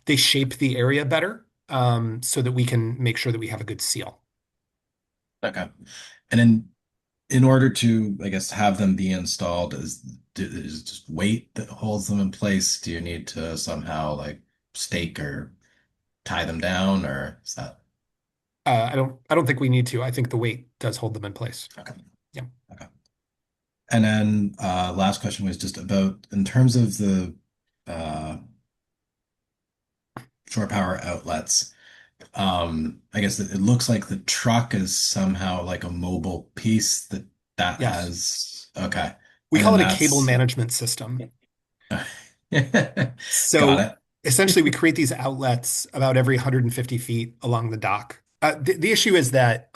they shape the area better, so that we can make sure that we have a good seal. Okay. And in order to, I guess, have them be installed, is it just weight that holds them in place? Do you need to somehow like stake or tie them down, or is that I don't think we need to. I think the weight does hold them in place. okay? Yeah. Okay. And then last question was just about in terms of the uh, shore power outlets. I guess it looks like the truck is somehow like a mobile piece that Yes. has okay. We And call then it a cable that's management system. got So it. essentially, we create these outlets about every 150 feet along the dock. The issue is that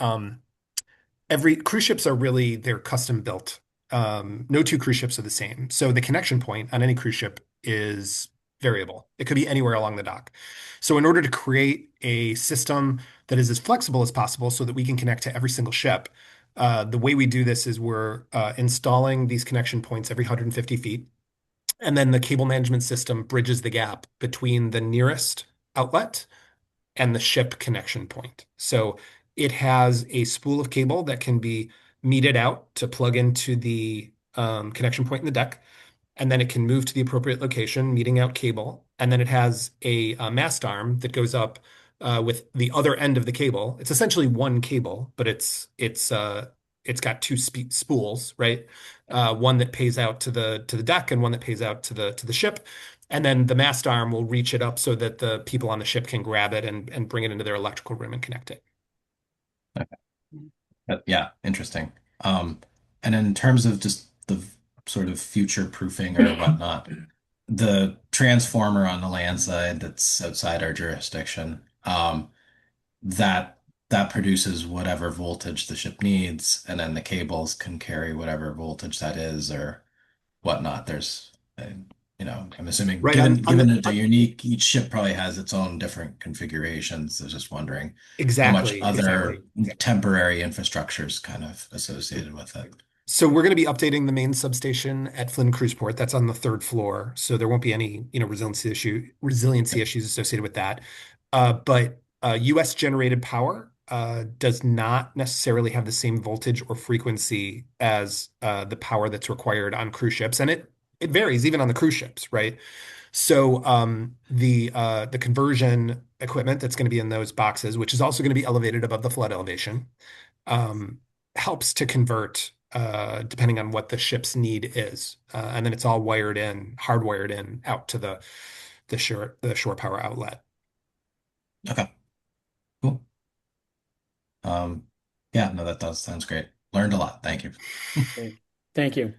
every cruise ships are really they're custom built. No two cruise ships are the same. So the connection point on any cruise ship is variable. It could be anywhere along the dock. So in order to create a system that is as flexible as possible so that we can connect to every single ship, the way we do this is we're installing these connection points every 150 feet. And then the cable management system bridges the gap between the nearest outlet and the ship connection point. So it has a spool of cable that can be meted out to plug into the connection point in the deck. And then it can move to the appropriate location, meeting out cable. And then it has a mast arm that goes up with the other end of the cable. It's essentially one cable, but it's got two spools, right? One that pays out to the deck and one that pays out to the ship. And then the mast arm will reach it up so that the people on the ship can grab it and bring it into their electrical room and connect it. Yeah, interesting. And in terms of just the sort of future proofing or whatnot, the transformer on the land side that's outside our jurisdiction, that that produces whatever voltage the ship needs, and then the cables can carry whatever voltage that is or whatnot. There's, I'm assuming Right. given that they're unique, each ship probably has its own different configurations. I was just wondering how much Exactly. other temporary infrastructure is kind of associated with it. So we're going to be updating the main substation at Flynn Cruiseport. That's on the third floor. So there won't be any, resiliency issues associated with that. But US generated power does not necessarily have the same voltage or frequency as the power that's required on cruise ships. And it varies even on the cruise ships, right? So the conversion equipment that's going to be in those boxes, which is also going to be elevated above the flood elevation, helps to convert depending on what the ship's need is. And then it's all hardwired in out to the shore power outlet. Okay, cool. Yeah, no, that sounds great. Learned a lot. Thank you. Great. Thank you.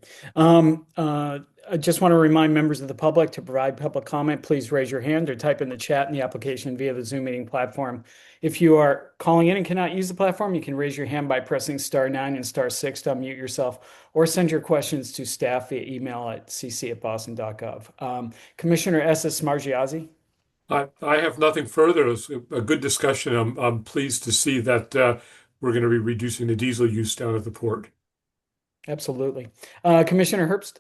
I just want to remind members of the public to provide public comment. Please raise your hand or type in the chat in the application via the Zoom meeting platform. If you are calling in and cannot use the platform, you can raise your hand by pressing *9 and *6 to unmute yourself, or send your questions to staff via email at cc@boston.gov. Commissioner Estes Margiazzi. I have nothing further. It was a good discussion. I'm pleased to see that we're going to be reducing the diesel use down at the port. Absolutely. Commissioner Herbst.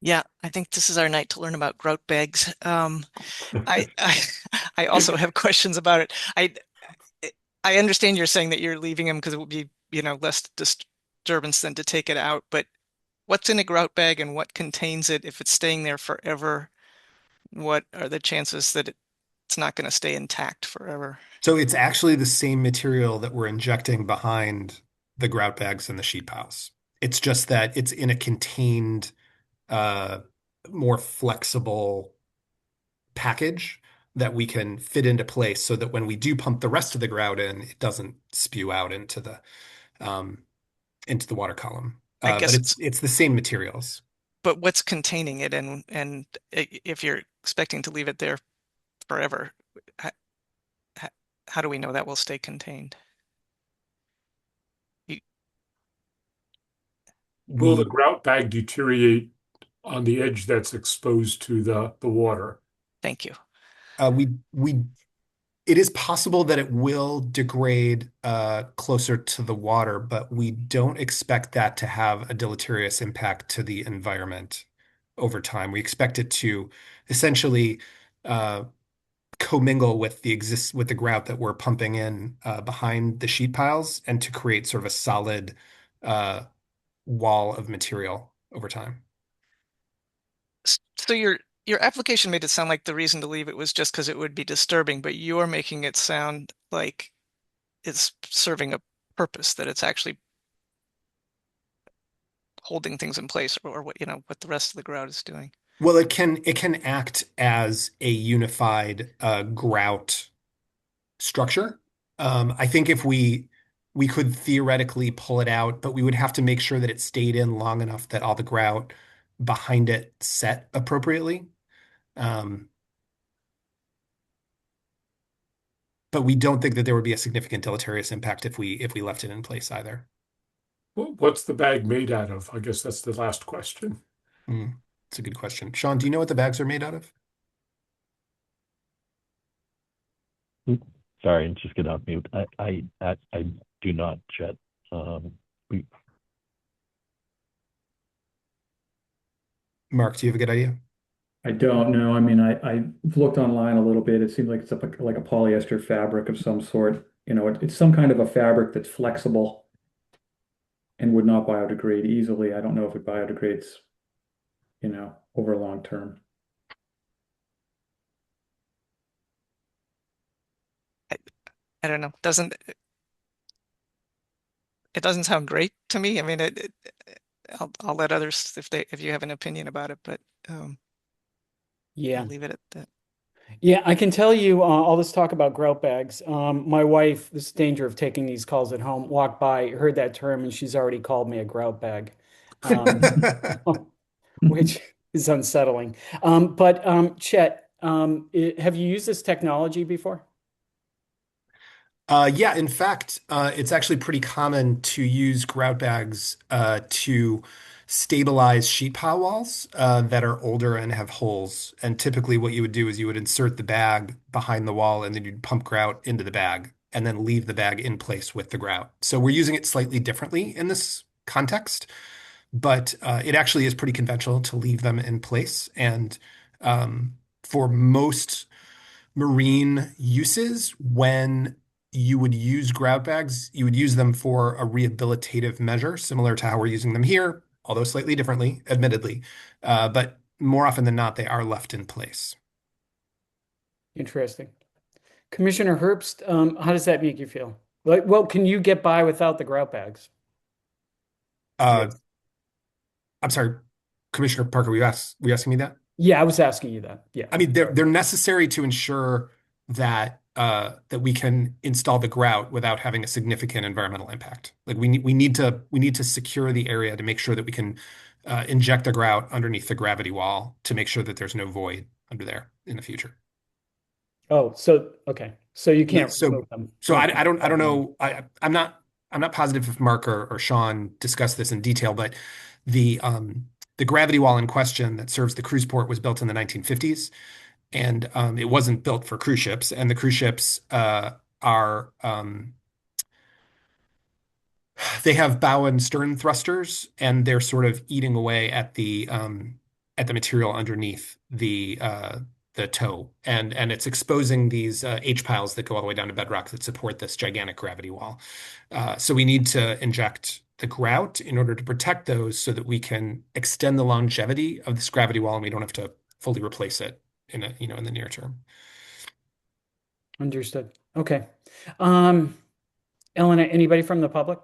Yeah, I think this is our night to learn about grout bags. I also have questions about it. I understand you're saying that you're leaving them because it would be, less disturbance than to take it out. But what's in a grout bag and what contains it? If it's staying there forever, what are the chances that it's not going to stay intact forever? So it's actually the same material that we're injecting behind the grout bags and the sheet piles. It's just that it's in a contained, more flexible package that we can fit into place so that when we do pump the rest of the grout in, it doesn't spew out into the water column. I guess but it's the same materials. But what's containing it, and if you're expecting to leave it there forever, how do we know that will stay contained? Will the grout bag deteriorate on the edge that's exposed to the water. Thank you. It is possible that it will degrade closer to the water, but we don't expect that to have a deleterious impact to the environment over time. We expect it to essentially commingle with the grout that we're pumping in behind the sheet piles, and to create sort of a solid wall of material over time. So your application made it sound like the reason to leave it was just because it would be disturbing, but you're making it sound like it's serving a purpose, that it's actually holding things in place, or what, what the rest of the grout is doing. Well, it can act as a unified grout structure. I think if we could theoretically pull it out, but we would have to make sure that it stayed in long enough that all the grout behind it set appropriately. But we don't think that there would be a significant deleterious impact if we left it in place either. What's the bag made out of? I guess that's the last question. It's a good question. Sean, do you know what the bags are made out of? Sorry, just get off mute. I do not, Chet. Mark, do you have a good idea? I don't know. I mean, I've looked online a little bit. It seems like it's like a polyester fabric of some sort. It's some kind of a fabric that's flexible and would not biodegrade easily. I don't know if it biodegrades, over long term. I don't know. It doesn't sound great to me. I mean, I'll let others if you have an opinion about it, but Yeah. I'll leave it at that. Yeah, I can tell you all this talk about grout bags. My wife, this is danger of taking these calls at home, walked by, heard that term, and she's already called me a grout bag, which is unsettling. But Chet, have you used this technology before? Yeah, in fact, it's actually pretty common to use grout bags to stabilize sheet pile walls that are older and have holes. And typically what you would do is you would insert the bag behind the wall, and then you'd pump grout into the bag and then leave the bag in place with the grout. So we're using it slightly differently in this context, but it actually is pretty conventional to leave them in place. And for most marine uses, when you would use grout bags, you would use them for a rehabilitative measure, similar to how we're using them here, although slightly differently, admittedly. But more often than not, they are left in place. Interesting. Commissioner Herbst, how does that make you feel? Well, can you get by without the grout bags? I'm sorry, Commissioner Parker, were you asking me that? Yeah, I was asking you that. Yeah. I mean, they're necessary to ensure that we can install the grout without having a significant environmental impact. Like we need to secure the area to make sure that we can inject the grout underneath the gravity wall to make sure that there's no void under there in the future. Oh, so okay. So you can't remove them. So I don't know. I'm not positive if Mark or Sean discussed this in detail, but the gravity wall in question that serves the cruise port was built in the 1950s. And it wasn't built for cruise ships, and the cruise ships they have bow and stern thrusters, and they're sort of eating away at the material underneath the tow, and it's exposing these H piles that go all the way down to bedrock that support this gigantic gravity wall. So we need to inject the grout in order to protect those, so that we can extend the longevity of this gravity wall, and we don't have to fully replace it in the near term. Understood. Okay. Elena, anybody from the public?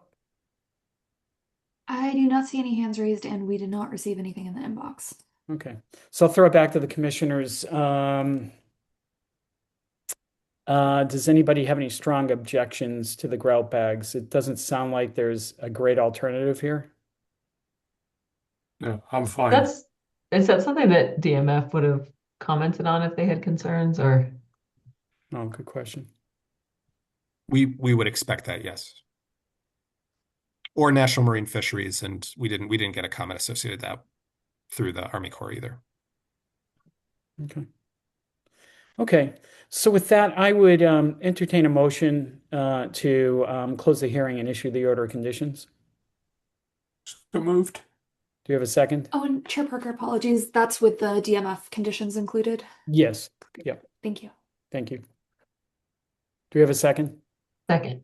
I do not see any hands raised, and we did not receive anything in the inbox. Okay. So I'll throw it back to the commissioners. Does anybody have any strong objections to the grout bags? It doesn't sound like there's a great alternative here. No, I'm fine. Is that something that DMF would have commented on if they had concerns, or? Oh, good question. We would expect that, yes. Or National Marine Fisheries, and we didn't get a comment associated with that. through the Army Corps either. Okay. Okay. So with that, I would entertain a motion to close the hearing and issue the order of conditions. So moved. Do you have a second? Oh, and Chair Parker, apologies. That's with the DMF conditions included. Yes. Yeah. Thank you. Thank you. Do we have a second? Second.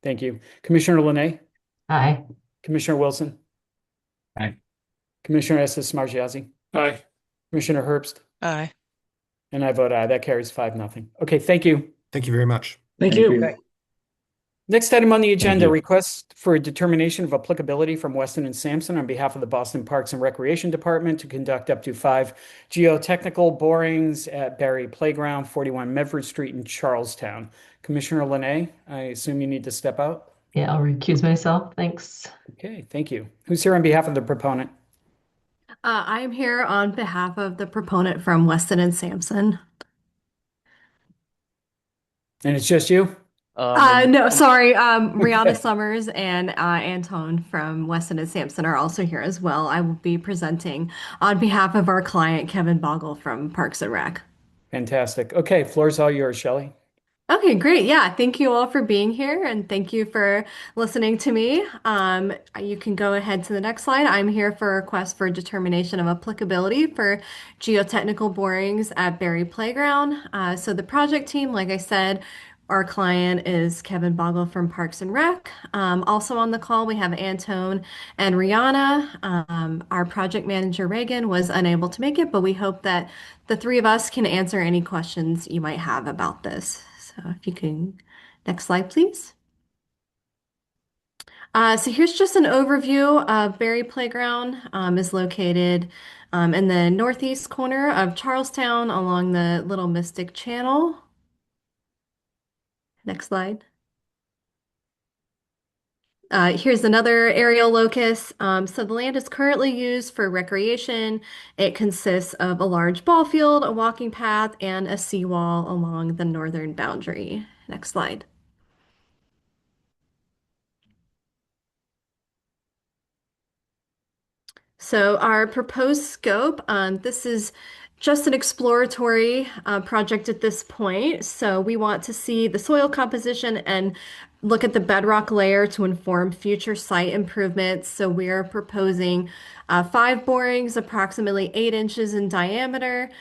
Thank you. Commissioner Linay? Aye. Commissioner Wilson? Aye. Commissioner Smargiassi? Aye. Commissioner Herbst? Aye. And I vote aye. That carries 5-0. Okay, thank you. Thank you very much. Thank you. Okay. Next item on the agenda, you. request for a determination of applicability from Weston and Sampson on behalf of the Boston Parks and Recreation Department to conduct up to 5 geotechnical borings at Barry Playground, 41 Medford Street in Charlestown. Commissioner Linay, I assume you need to step out? Yeah, I'll recuse myself. Thanks. Okay, thank you. Who's here on behalf of the proponent? I am here on behalf of the proponent from Weston and Sampson. And it's just you? No, sorry. Rihanna Summers and Antone from Weston and Sampson are also here as well. I will be presenting on behalf of our client, Kevin Boggle from Parks and Rec. Fantastic. Okay, floor's all yours, Shelley. Okay, great. Yeah, thank you all for being here and thank you for listening to me. You can go ahead to the next slide. I'm here for a request for determination of applicability for geotechnical borings at Barry Playground. So the project team, like I said, our client is Kevin Boggle from Parks and Rec. Also on the call, we have Antone and Rihanna. Our project manager, Reagan, was unable to make it, but we hope that the three of us can answer any questions you might have about this. So if you can, next slide, please. So here's just an overview of Barry Playground. Is located in the northeast corner of Charlestown along the Little Mystic Channel. Next slide. Here's another aerial locus. So the land is currently used for recreation. It consists of a large ball field, a walking path, and a seawall along the northern boundary. Next slide. So our proposed scope, this is just an exploratory project at this point. So we want to see the soil composition and look at the bedrock layer to inform future site improvements. So we are proposing 5 borings, approximately 8 inches in diameter.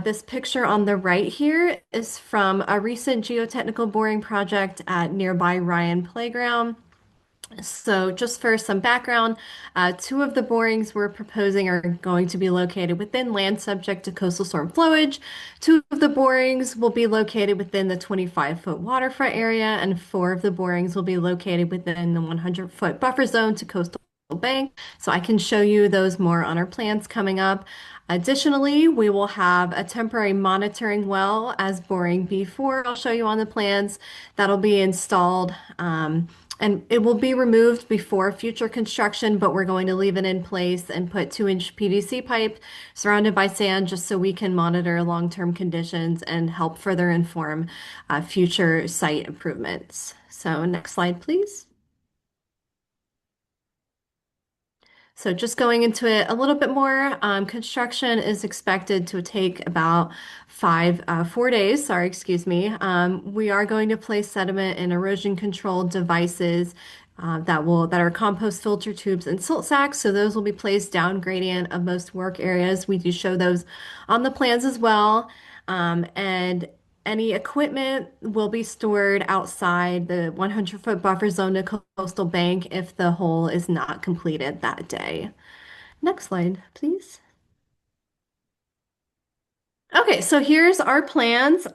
This picture on the right here is from a recent geotechnical boring project at nearby Ryan Playground. So just for some background, 2 of the borings we're proposing are going to be located within land subject to coastal storm flowage. 2 of the borings will be located within the 25-foot waterfront area, and 4 of the borings will be located within the 100-foot buffer zone to coastal bank. So I can show you those more on our plans coming up. Additionally, we will have a temporary monitoring well as boring B4. I'll show you on the plans that'll be installed. And it will be removed before future construction, but we're going to leave it in place and put 2-inch PVC pipe surrounded by sand just so we can monitor long-term conditions and help further inform future site improvements. So next slide, please. So just going into it a little bit more, construction is expected to take about 4 days. Sorry, excuse me. We are going to place sediment and erosion control devices that are compost filter tubes and silt sacks. So those will be placed down gradient of most work areas. We do show those on the plans as well. And any equipment will be stored outside the 100-foot buffer zone to coastal bank if the hole is not completed that day. Next slide, please. Okay, so here's our plans.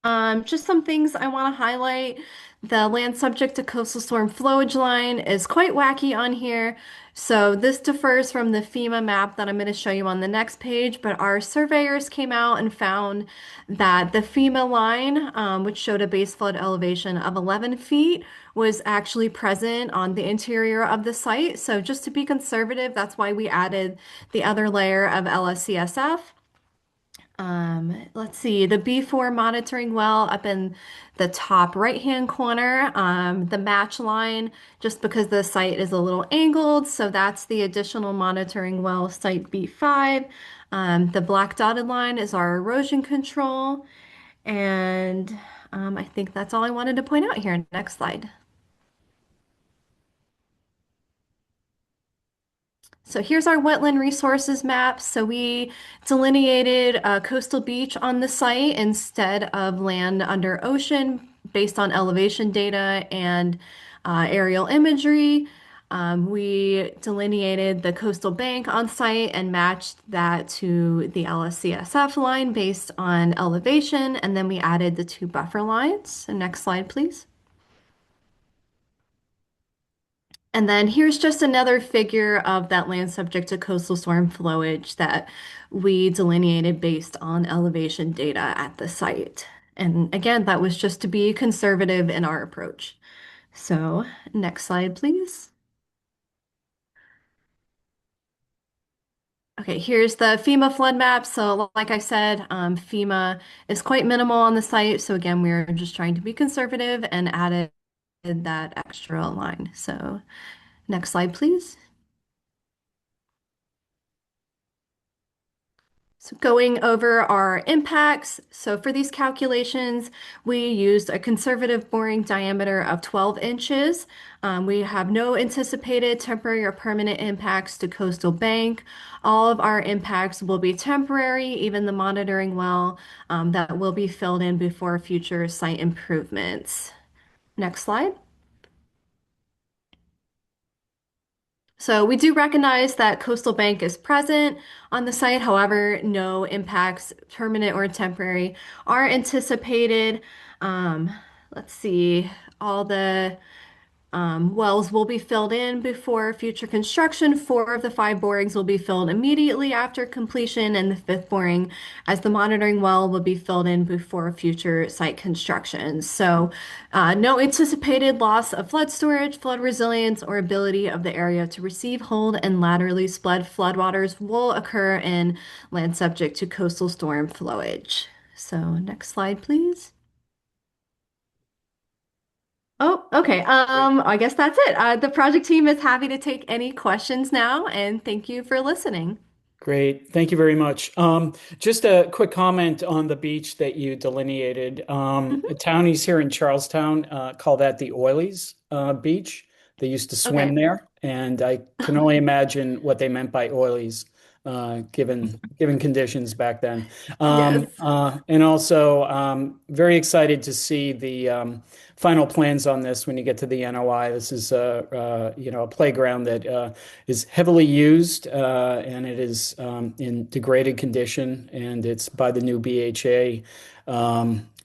Just some things I want to highlight. The land subject to coastal storm flowage line is quite wacky on here. So this differs from the FEMA map that I'm going to show you on the next page, but our surveyors came out and found that the FEMA line, which showed a base flood elevation of 11 feet, was actually present on the interior of the site. So just to be conservative, that's why we added the other layer of LSCSF. Let's see, the B4 monitoring well up in the top right-hand corner, the match line, just because the site is a little angled, so that's the additional monitoring well, site B5. The black dotted line is our erosion control, and I think that's all I wanted to point out here. Next slide. So here's our wetland resources map. So we delineated a coastal beach on the site instead of land under ocean based on elevation data and aerial imagery. We delineated the coastal bank on site and matched that to the LSCSF line based on elevation. And then we added the 2 buffer lines. And next slide, please. And then here's just another figure of that land subject to coastal storm flowage that we delineated based on elevation data at the site. And again, that was just to be conservative in our approach. So next slide, please. Okay, here's the FEMA flood map. So like I said, FEMA is quite minimal on the site. So again, we're just trying to be conservative and added that extra line. So next slide, please. So going over our impacts. So for these calculations, we used a conservative boring diameter of 12 inches. We have no anticipated temporary or permanent impacts to coastal bank. All of our impacts will be temporary, even the monitoring well that will be filled in before future site improvements. Next slide. So we do recognize that coastal bank is present on the site. However, no impacts, permanent or temporary, are anticipated. Let's see, all the wells will be filled in before future construction. 4 of the 5 borings will be filled immediately after completion, and the 5th boring, as the monitoring well, will be filled in before future site construction. So no anticipated loss of flood storage, flood resilience, or ability of the area to receive, hold, and laterally spread floodwaters will occur in land subject to coastal storm flowage. So next slide, please. Oh, okay. I guess that's it. The project team is happy to take any questions now, and thank you for listening. Great. Thank you very much. Just a quick comment on the beach that you delineated. Townies here in Charlestown call that the Oilies beach. They used to swim there, and I can only imagine what they meant by oilies, given conditions back then. And also, very excited to see the final plans on this when you get to the NOI. This is a playground that is heavily used, and it is in degraded condition, and it's by the new BHA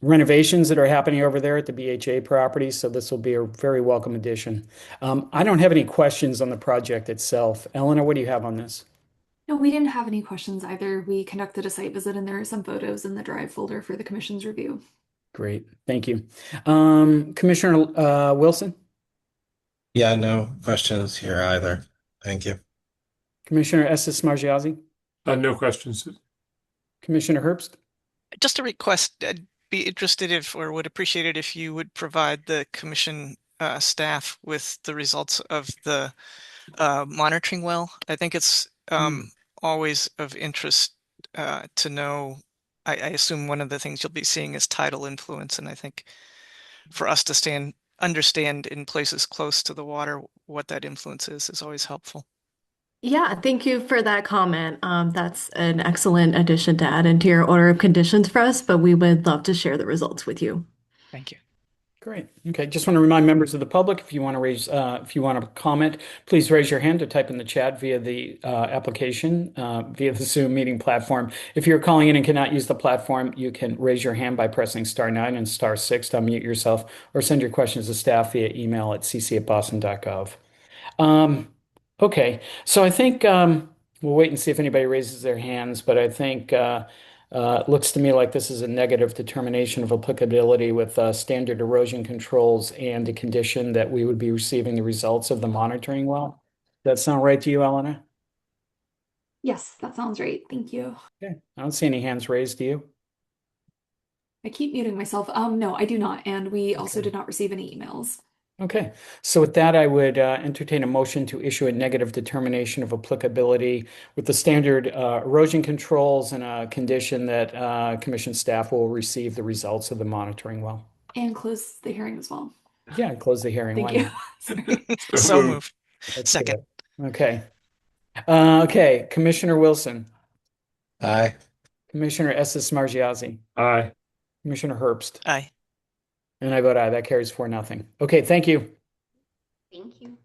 renovations that are happening over there at the BHA property. So this will be a very welcome addition. I don't have any questions on the project itself. Eleanor, what do you have on this? No, we didn't have any questions either. We conducted a site visit and there are some photos in the drive folder for the commission's review. Great, thank you. Commissioner Wilson? Yeah, no questions here either. Thank you. Commissioner Estes Margiazzi? No questions. Commissioner Herbst? Just a request. I'd be interested if, or would appreciate it if you would provide the commission staff with the results of the monitoring well. I think it's always of interest to know. I assume one of the things you'll be seeing is tidal influence, and I think for us to understand in places close to the water what that influence is always helpful. Yeah, thank you for that comment. That's an excellent addition to add into your order of conditions for us, but we would love to share the results with you. Thank you. Great. Okay. Just want to remind members of the public, if you want to comment, please raise your hand or type in the chat via the application, via the Zoom meeting platform. If you're calling in and cannot use the platform, you can raise your hand by pressing *9 and *6 to unmute yourself, or send your questions to staff via email at cc@boston.gov. Okay. So I think we'll wait and see if anybody raises their hands, but I think it looks to me like this is a negative determination of applicability with standard erosion controls and a condition that we would be receiving the results of the monitoring well. Does that sound right to you, Eleanor? Yes, that sounds right. Thank you. Okay, I don't see any hands raised, do you? I keep muting myself. No, I do not. And we also Okay. did not receive any emails. Okay, so with that, I would entertain a motion to issue a negative determination of applicability with the standard erosion controls and a condition that commission staff will receive the results of the monitoring well. And close the hearing as well. Yeah, close the hearing. Thank Why you. not? Sorry. So moved. Let's Second. do it. Okay. Okay, Commissioner Wilson, Aye. Commissioner Estes Margiazzi, Aye. Commissioner Herbst, Aye. and I vote aye. That carries 4-0. Okay, thank you. Thank you.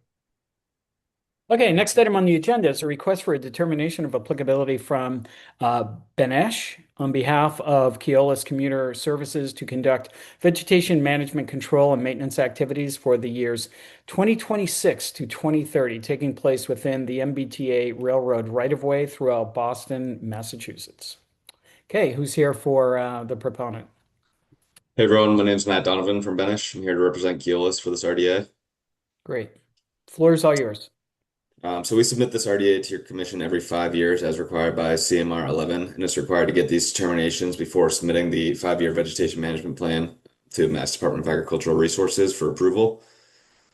Okay, next item on the agenda is a request for a determination of applicability from Benesh on behalf of Keolis Commuter Services to conduct vegetation management control and maintenance activities for the years 2026 to 2030, taking place within the MBTA Railroad right-of-way throughout Boston, Massachusetts. Okay, who's here for the proponent? Hey everyone, my name's Matt Donovan from Benesh. I'm here to represent Keolis for this RDA. Great. Floor is all yours. So we submit this RDA to your commission every 5 years as required by CMR 11, and it's required to get these determinations before submitting the 5-year vegetation management plan to Mass Department of Agricultural Resources for approval.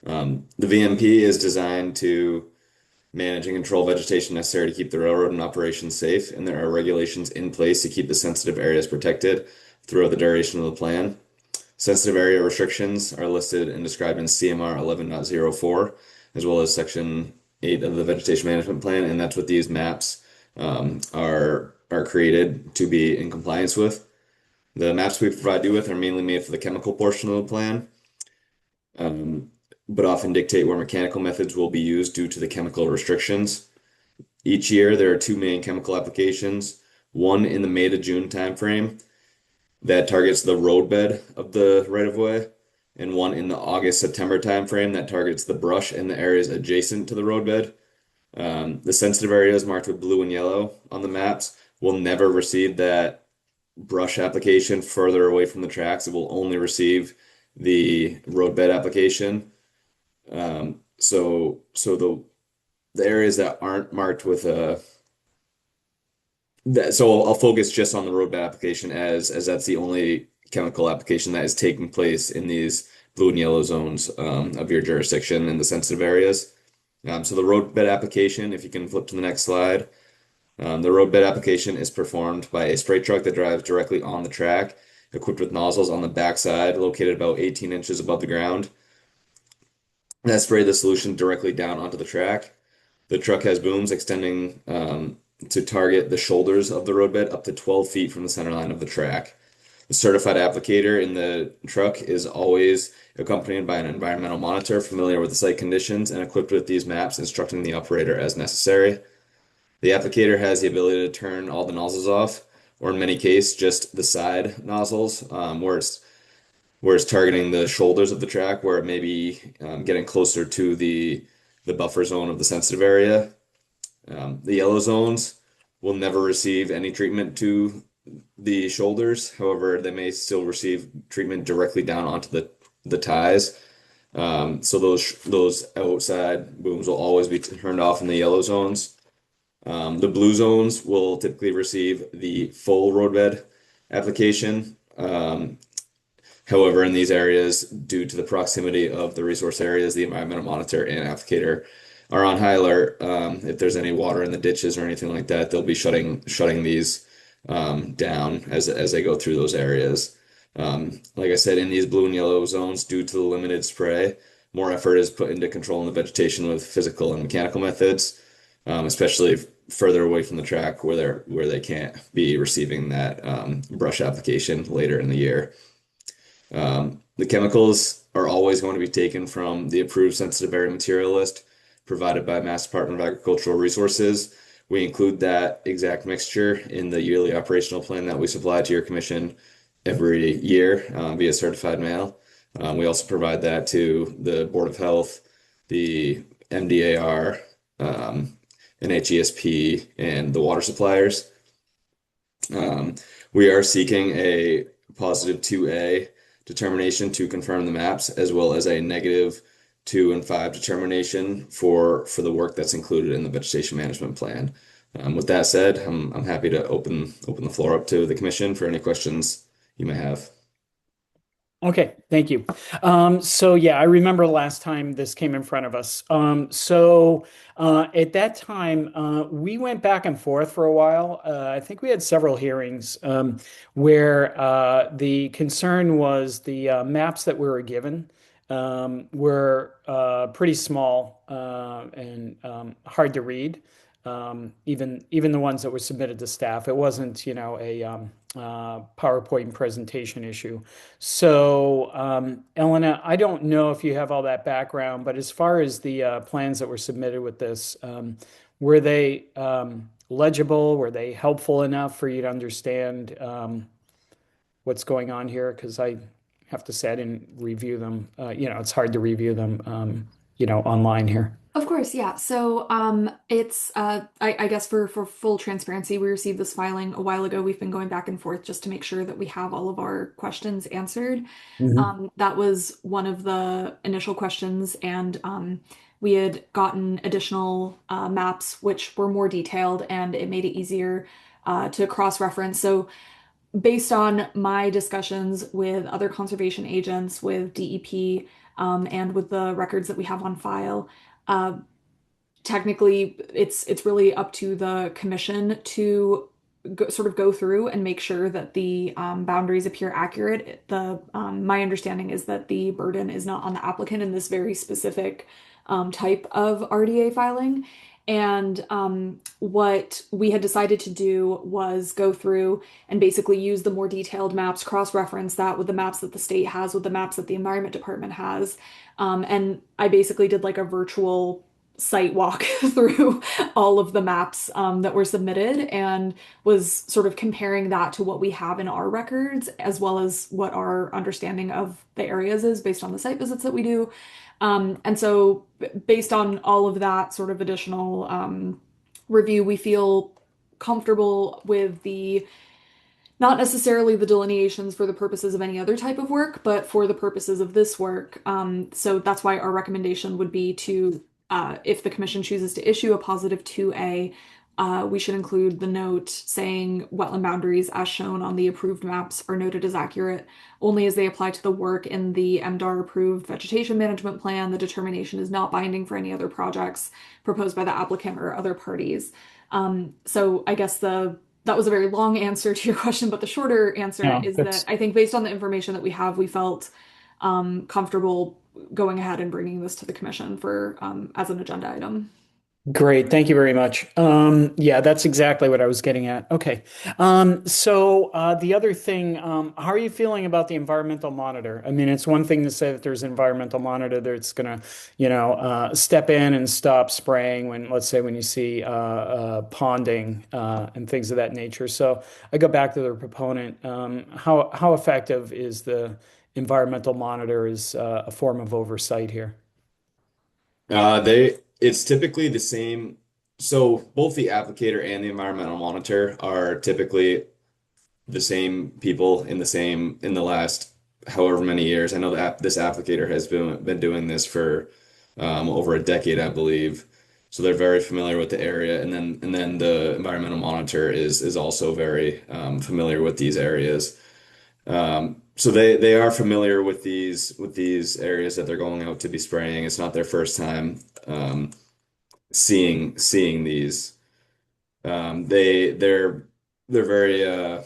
The VMP is designed to manage and control vegetation necessary to keep the railroad in operation safe, and there are regulations in place to keep the sensitive areas protected throughout the duration of the plan. Sensitive area restrictions are listed and described in CMR 11.04, as well as Section 8 of the Vegetation Management Plan, and that's what these maps are created to be in compliance with. The maps we provide you with are mainly made for the chemical portion of the plan, but often dictate where mechanical methods will be used due to the chemical restrictions. Each year, there are 2 main chemical applications, one in the May to June timeframe that targets the roadbed of the right-of-way, and one in the August-September timeframe that targets the brush and the areas adjacent to the roadbed. The sensitive areas marked with blue and yellow on the maps will never receive that brush application further away from the tracks. It will only receive the roadbed application. So the areas that aren't marked with so I'll focus just on the roadbed application as that's the only chemical application that is taking place in these blue and yellow zones of your jurisdiction in the sensitive areas. So the roadbed application, if you can flip to the next slide, the roadbed application is performed by a spray truck that drives directly on the track, equipped with nozzles on the backside, located about 18 inches above the ground. That spray the solution directly down onto the track. The truck has booms extending to target the shoulders of the roadbed up to 12 feet from the center line of the track. The certified applicator in the truck is always accompanied by an environmental monitor familiar with the site conditions and equipped with these maps instructing the operator as necessary. The applicator has the ability to turn all the nozzles off, or in many cases, just the side nozzles, where it's targeting the shoulders of the track, where it may be getting closer to the buffer zone of the sensitive area. The yellow zones will never receive any treatment to the shoulders. However, they may still receive treatment directly down onto the ties. So those outside booms will always be turned off in the yellow zones. The blue zones will typically receive the full roadbed application. However, in these areas, due to the proximity of the resource areas, the environmental monitor and applicator are on high alert. If there's any water in the ditches or anything like that, they'll be shutting these down as they go through those areas. Like I said, in these blue and yellow zones, due to the limited spray, more effort is put into controlling the vegetation with physical and mechanical methods, especially further away from the track where they can't be receiving that brush application later in the year. The chemicals are always going to be taken from the approved sensitive area material list provided by Mass Department of Agricultural Resources. We include that exact mixture in the yearly operational plan that we supply to your commission every year via certified mail. We also provide that to the Board of Health, the MDAR, NHESP, and the water suppliers. We are seeking a positive 2A determination to confirm the maps, as well as a negative 2 and 5 determination for the work that's included in the vegetation management plan. With that said, I'm happy to open the floor up to the commission for any questions you may have. Okay, thank you. So yeah, I remember last time this came in front of us. At that time, we went back and forth for a while. I think we had several hearings where the concern was the maps that we were given were pretty small and hard to read. Even the ones that were submitted to staff, it wasn't, a PowerPoint presentation issue. So, Elena, I don't know if you have all that background, but as far as the plans that were submitted with this, were they legible? Were they helpful enough for you to understand what's going on here? Because I have to say I didn't review them. It's hard to review them, online here. Of course, yeah. So it's I guess for full transparency, we received this filing a while ago. We've been going back and forth just to make sure that we have all of our questions answered. That was one of the initial questions, and we had gotten additional maps which were more detailed, and it made it easier to cross-reference. So based on my discussions with other conservation agents, with DEP, and with the records that we have on file, technically it's really up to the commission to sort of go through and make sure that the boundaries appear accurate. My understanding is that the burden is not on the applicant in this very specific type of RDA filing. And what we had decided to do was go through and basically use the more detailed maps, cross-reference that with the maps that the state has, with the maps that the Environment Department has. And I basically did like a virtual site walk through all of the maps that were submitted, and was sort of comparing that to what we have in our records, as well as what our understanding of the areas is based on the site visits that we do. And so based on all of that sort of additional review, we feel comfortable with not necessarily the delineations for the purposes of any other type of work, but for the purposes of this work. So that's why our recommendation would be to, if the commission chooses to issue a positive 2A, we should include the note saying wetland boundaries as shown on the approved maps are noted as accurate only as they apply to the work in the MDAR approved vegetation management plan. The determination is not binding for any other projects proposed by the applicant or other parties. So I guess that was a very long answer to your question, but the shorter answer is that I think based on the information that we have, we felt comfortable going ahead and bringing this to the commission for as an agenda item. Great. Thank you very much. Yeah, that's exactly what I was getting at. Okay. So the other thing, how are you feeling about the environmental monitor? I mean, it's one thing to say that there's an environmental monitor that's going to, step in and stop spraying when, let's say, when you see ponding and things of that nature. So I go back to the proponent. How effective is the environmental monitor as a form of oversight here? It's typically the same. So both the applicator and the environmental monitor are typically the same people in the last however many years. I know that this applicator has been doing this for over a decade, I believe. So they're very familiar with the area, and then the environmental monitor is also very familiar with these areas. So they are familiar with these areas that they're going out to be spraying. It's not their first time seeing these. They're very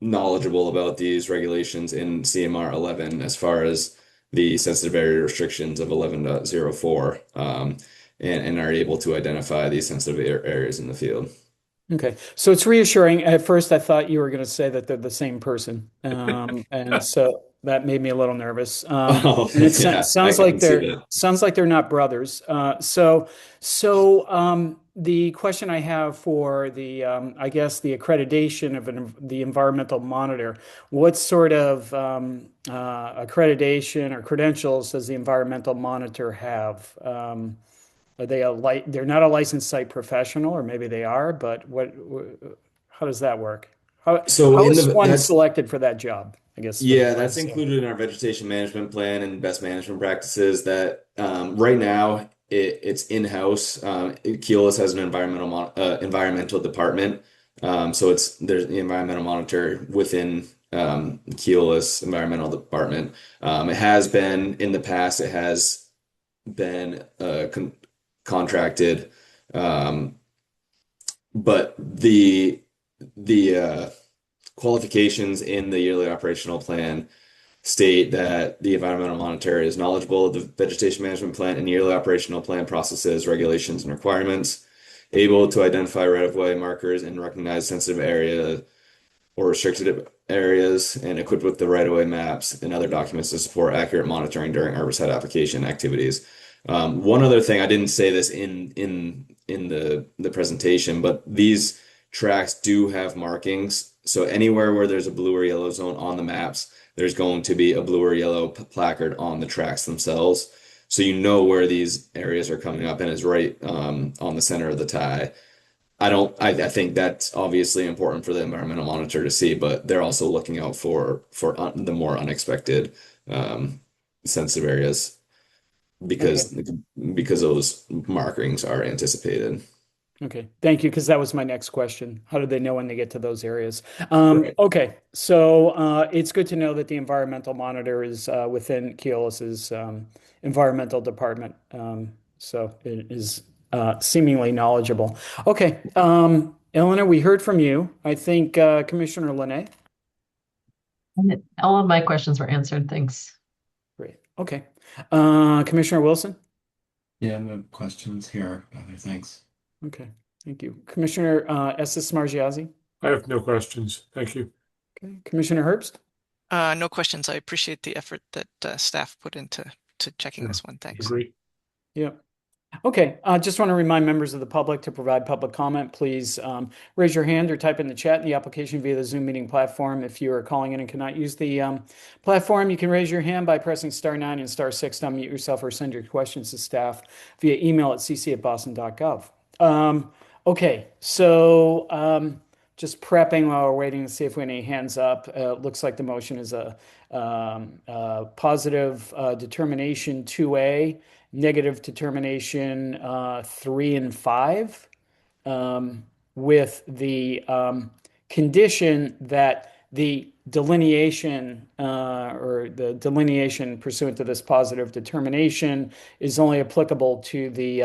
knowledgeable about these regulations in CMR 11 as far as the sensitive area restrictions of 11.04, and are able to identify these sensitive areas in the field. Okay, so it's reassuring. At first, I thought you were going to say that they're the same person, and so that made me a little nervous. And it sounds like they're not brothers. So the question I have for the I guess the accreditation of the environmental monitor, what sort of accreditation or credentials does the environmental monitor have? Are they they're not a licensed site professional, or maybe they are, but how does that work? How is one selected for that job? I guess. Yeah, that's included in our vegetation management plan and best management practices that right now it's in-house. Keolis has an environmental department. So there's the environmental monitor within Keolis environmental department. It has been in the past. It has been contracted, but the qualifications in the yearly operational plan state that the environmental monitor is knowledgeable of the vegetation management plan and yearly operational plan processes, regulations, and requirements, able to identify right-of-way markers and recognize sensitive area or restricted areas, and equipped with the right-of-way maps and other documents to support accurate monitoring during herbicide application activities. One other thing, I didn't say this in the presentation, but these tracks do have markings. So anywhere where there's a blue or yellow zone on the maps, there's going to be a blue or yellow placard on the tracks themselves. So you know where these areas are coming up, and it's right on the center of the tie. I think that's obviously important for the environmental monitor to see, but they're also looking out for the more unexpected sensitive areas because those markings are anticipated. Okay, thank you, because that was my next question. How do they know when they get to those areas? Right. Okay, so it's good to know that the environmental monitor is within Keolis's environmental department. So it is seemingly knowledgeable. Okay, Eleanor, we heard from you. I think Commissioner Linay. All of my questions were answered. Thanks. Great. Okay. Commissioner Wilson? Yeah, no questions here. Thanks. Okay, thank you. Commissioner Estes Margiazzi? I have no questions. Thank you. Okay. Commissioner Herbst? No questions. I appreciate the effort that staff put into checking this one. Thanks. Agree. Yeah. Okay, just want to remind members of the public to provide public comment. Please raise your hand or type in the chat in the application via the Zoom meeting platform. If you are calling in and cannot use the platform, you can raise your hand by pressing *9 and *6 to unmute yourself or send your questions to staff via email at cc@boston.gov. Okay, so just prepping while we're waiting to see if we have any hands up. Looks like the motion is a positive determination 2A, negative determination 3 and 5, with the condition that the delineation or the delineation pursuant to this positive determination is only applicable to the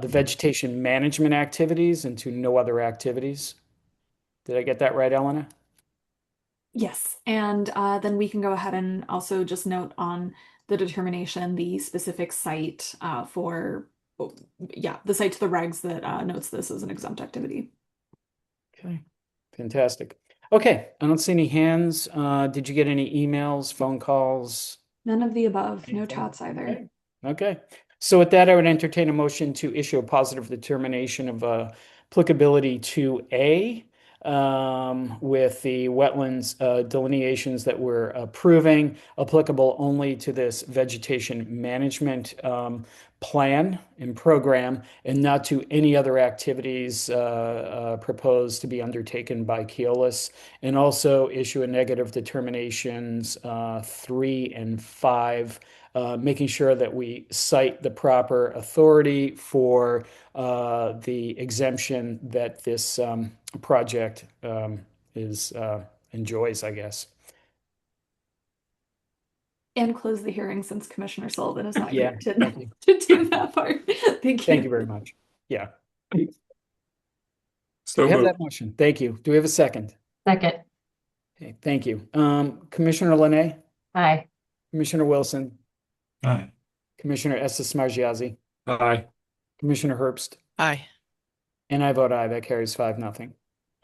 vegetation management activities and to no other activities. Did I get that right, Elena? Yes, and then we can go ahead and also just note on the determination the specific site for, the site to the regs that notes this as an exempt activity. Okay, fantastic. Okay, I don't see any hands. Did you get any emails, phone calls? None of the above, no chats either. Okay, so with that, I would entertain a motion to issue a positive determination of applicability to A, with the wetlands delineations that we're approving, applicable only to this vegetation management plan and program, and not to any other activities proposed to be undertaken by Keolis, and also issue a negative determinations 3 and 5, making sure that we cite the proper authority for the exemption that this project enjoys, I guess. And close the hearing since Commissioner Sullivan is not Yeah, here thank you. to do that part. Thank you. Thank you very much. Yeah. So we have moved. that motion. Thank you. Do we have a second? Second. Okay, thank you. Commissioner Linay? Aye. Commissioner Wilson? Aye. Commissioner Estes Margiazzi? Aye. Commissioner Herbst? Aye. And I vote aye. That carries 5-0.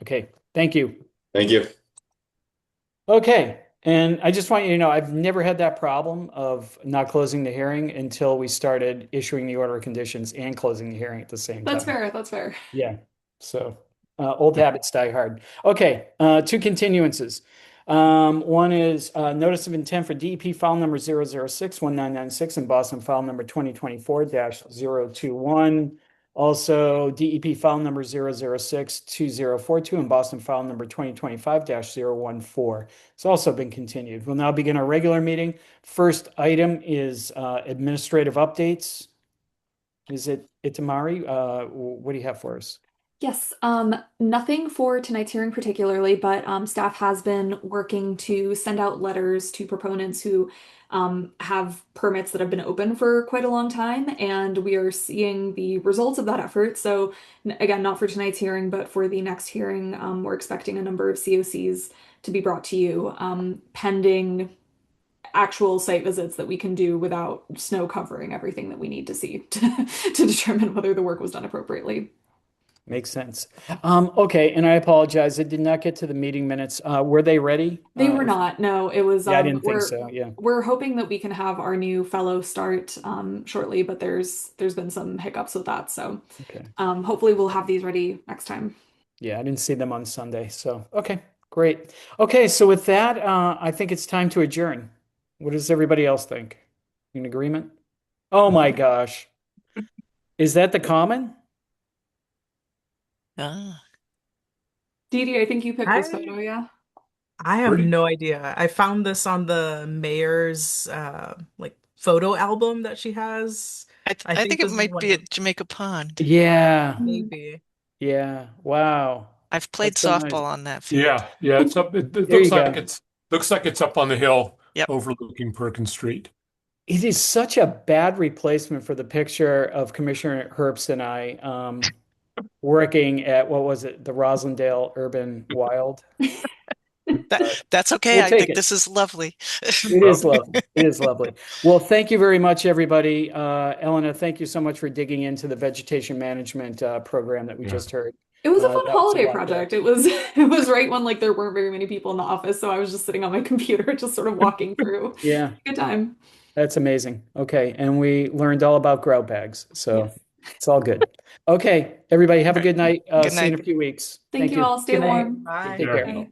Okay, thank you. Thank you. Okay, and I just want you to know, I've never had that problem of not closing the hearing until we started issuing the order of conditions and closing the hearing at the same time. That's fair, that's fair. Yeah, so old habits die hard. Okay, 2 continuances. One is notice of intent for DEP file number 0061996 in Boston file number 2024-021. Also, DEP file number 0062042 in Boston file number 2025-014. It's also been continued. We'll now begin our regular meeting. First item is administrative updates. Is it Itamari? What do you have for us? Yes, nothing for tonight's hearing particularly, but staff has been working to send out letters to proponents who have permits that have been open for quite a long time, and we are seeing the results of that effort. So, again, not for tonight's hearing, but for the next hearing, we're expecting a number of COCs to be brought to you, pending actual site visits that we can do without snow covering everything that we need to see to determine whether the work was done appropriately. Makes sense. Okay, and I apologize. I did not get to the meeting minutes. Were they ready? They were not. No, it was. Yeah, I didn't think so. Yeah. We're hoping that we can have our new fellow start shortly, but there's been some hiccups with that. So Okay. hopefully we'll have these ready next time. Yeah, I didn't see them on Sunday. So, okay, great. Okay, so with that, I think it's time to adjourn. What does everybody else think? In agreement? Oh my gosh. Is that the common? Ah. Dee Dee, I think you picked this photo, yeah? I have Pretty. no idea. I found this on the mayor's like photo album that she has. I think it this is might one be of at Jamaica Pond. Yeah. maybe. Yeah. Wow. I've played That's so nice. softball on that field. Yeah, yeah, it's up. It There looks you like go. it's up on the hill Yep. overlooking Perkins Street. It is such a bad replacement for the picture of Commissioner Herbst and I working at, what was it, the Roslindale Urban Wild. That's okay. We'll I take think it. this is lovely. It is lovely. It is lovely. Well, thank you very much, everybody. Elena, thank you so much for digging into the vegetation management program that we just heard. It was a fun That was a holiday lot there. project. It was right when like there weren't very many people in the office, so I was just sitting on my computer, just sort of walking through. Yeah, Good time. that's amazing. Okay, and we learned all about grout bags, so Yes. it's all good. Okay, everybody, have a good night. Good See you in a night. few weeks. Thank you all. Stay Good night. warm. Bye. Take Yeah. care. Bye.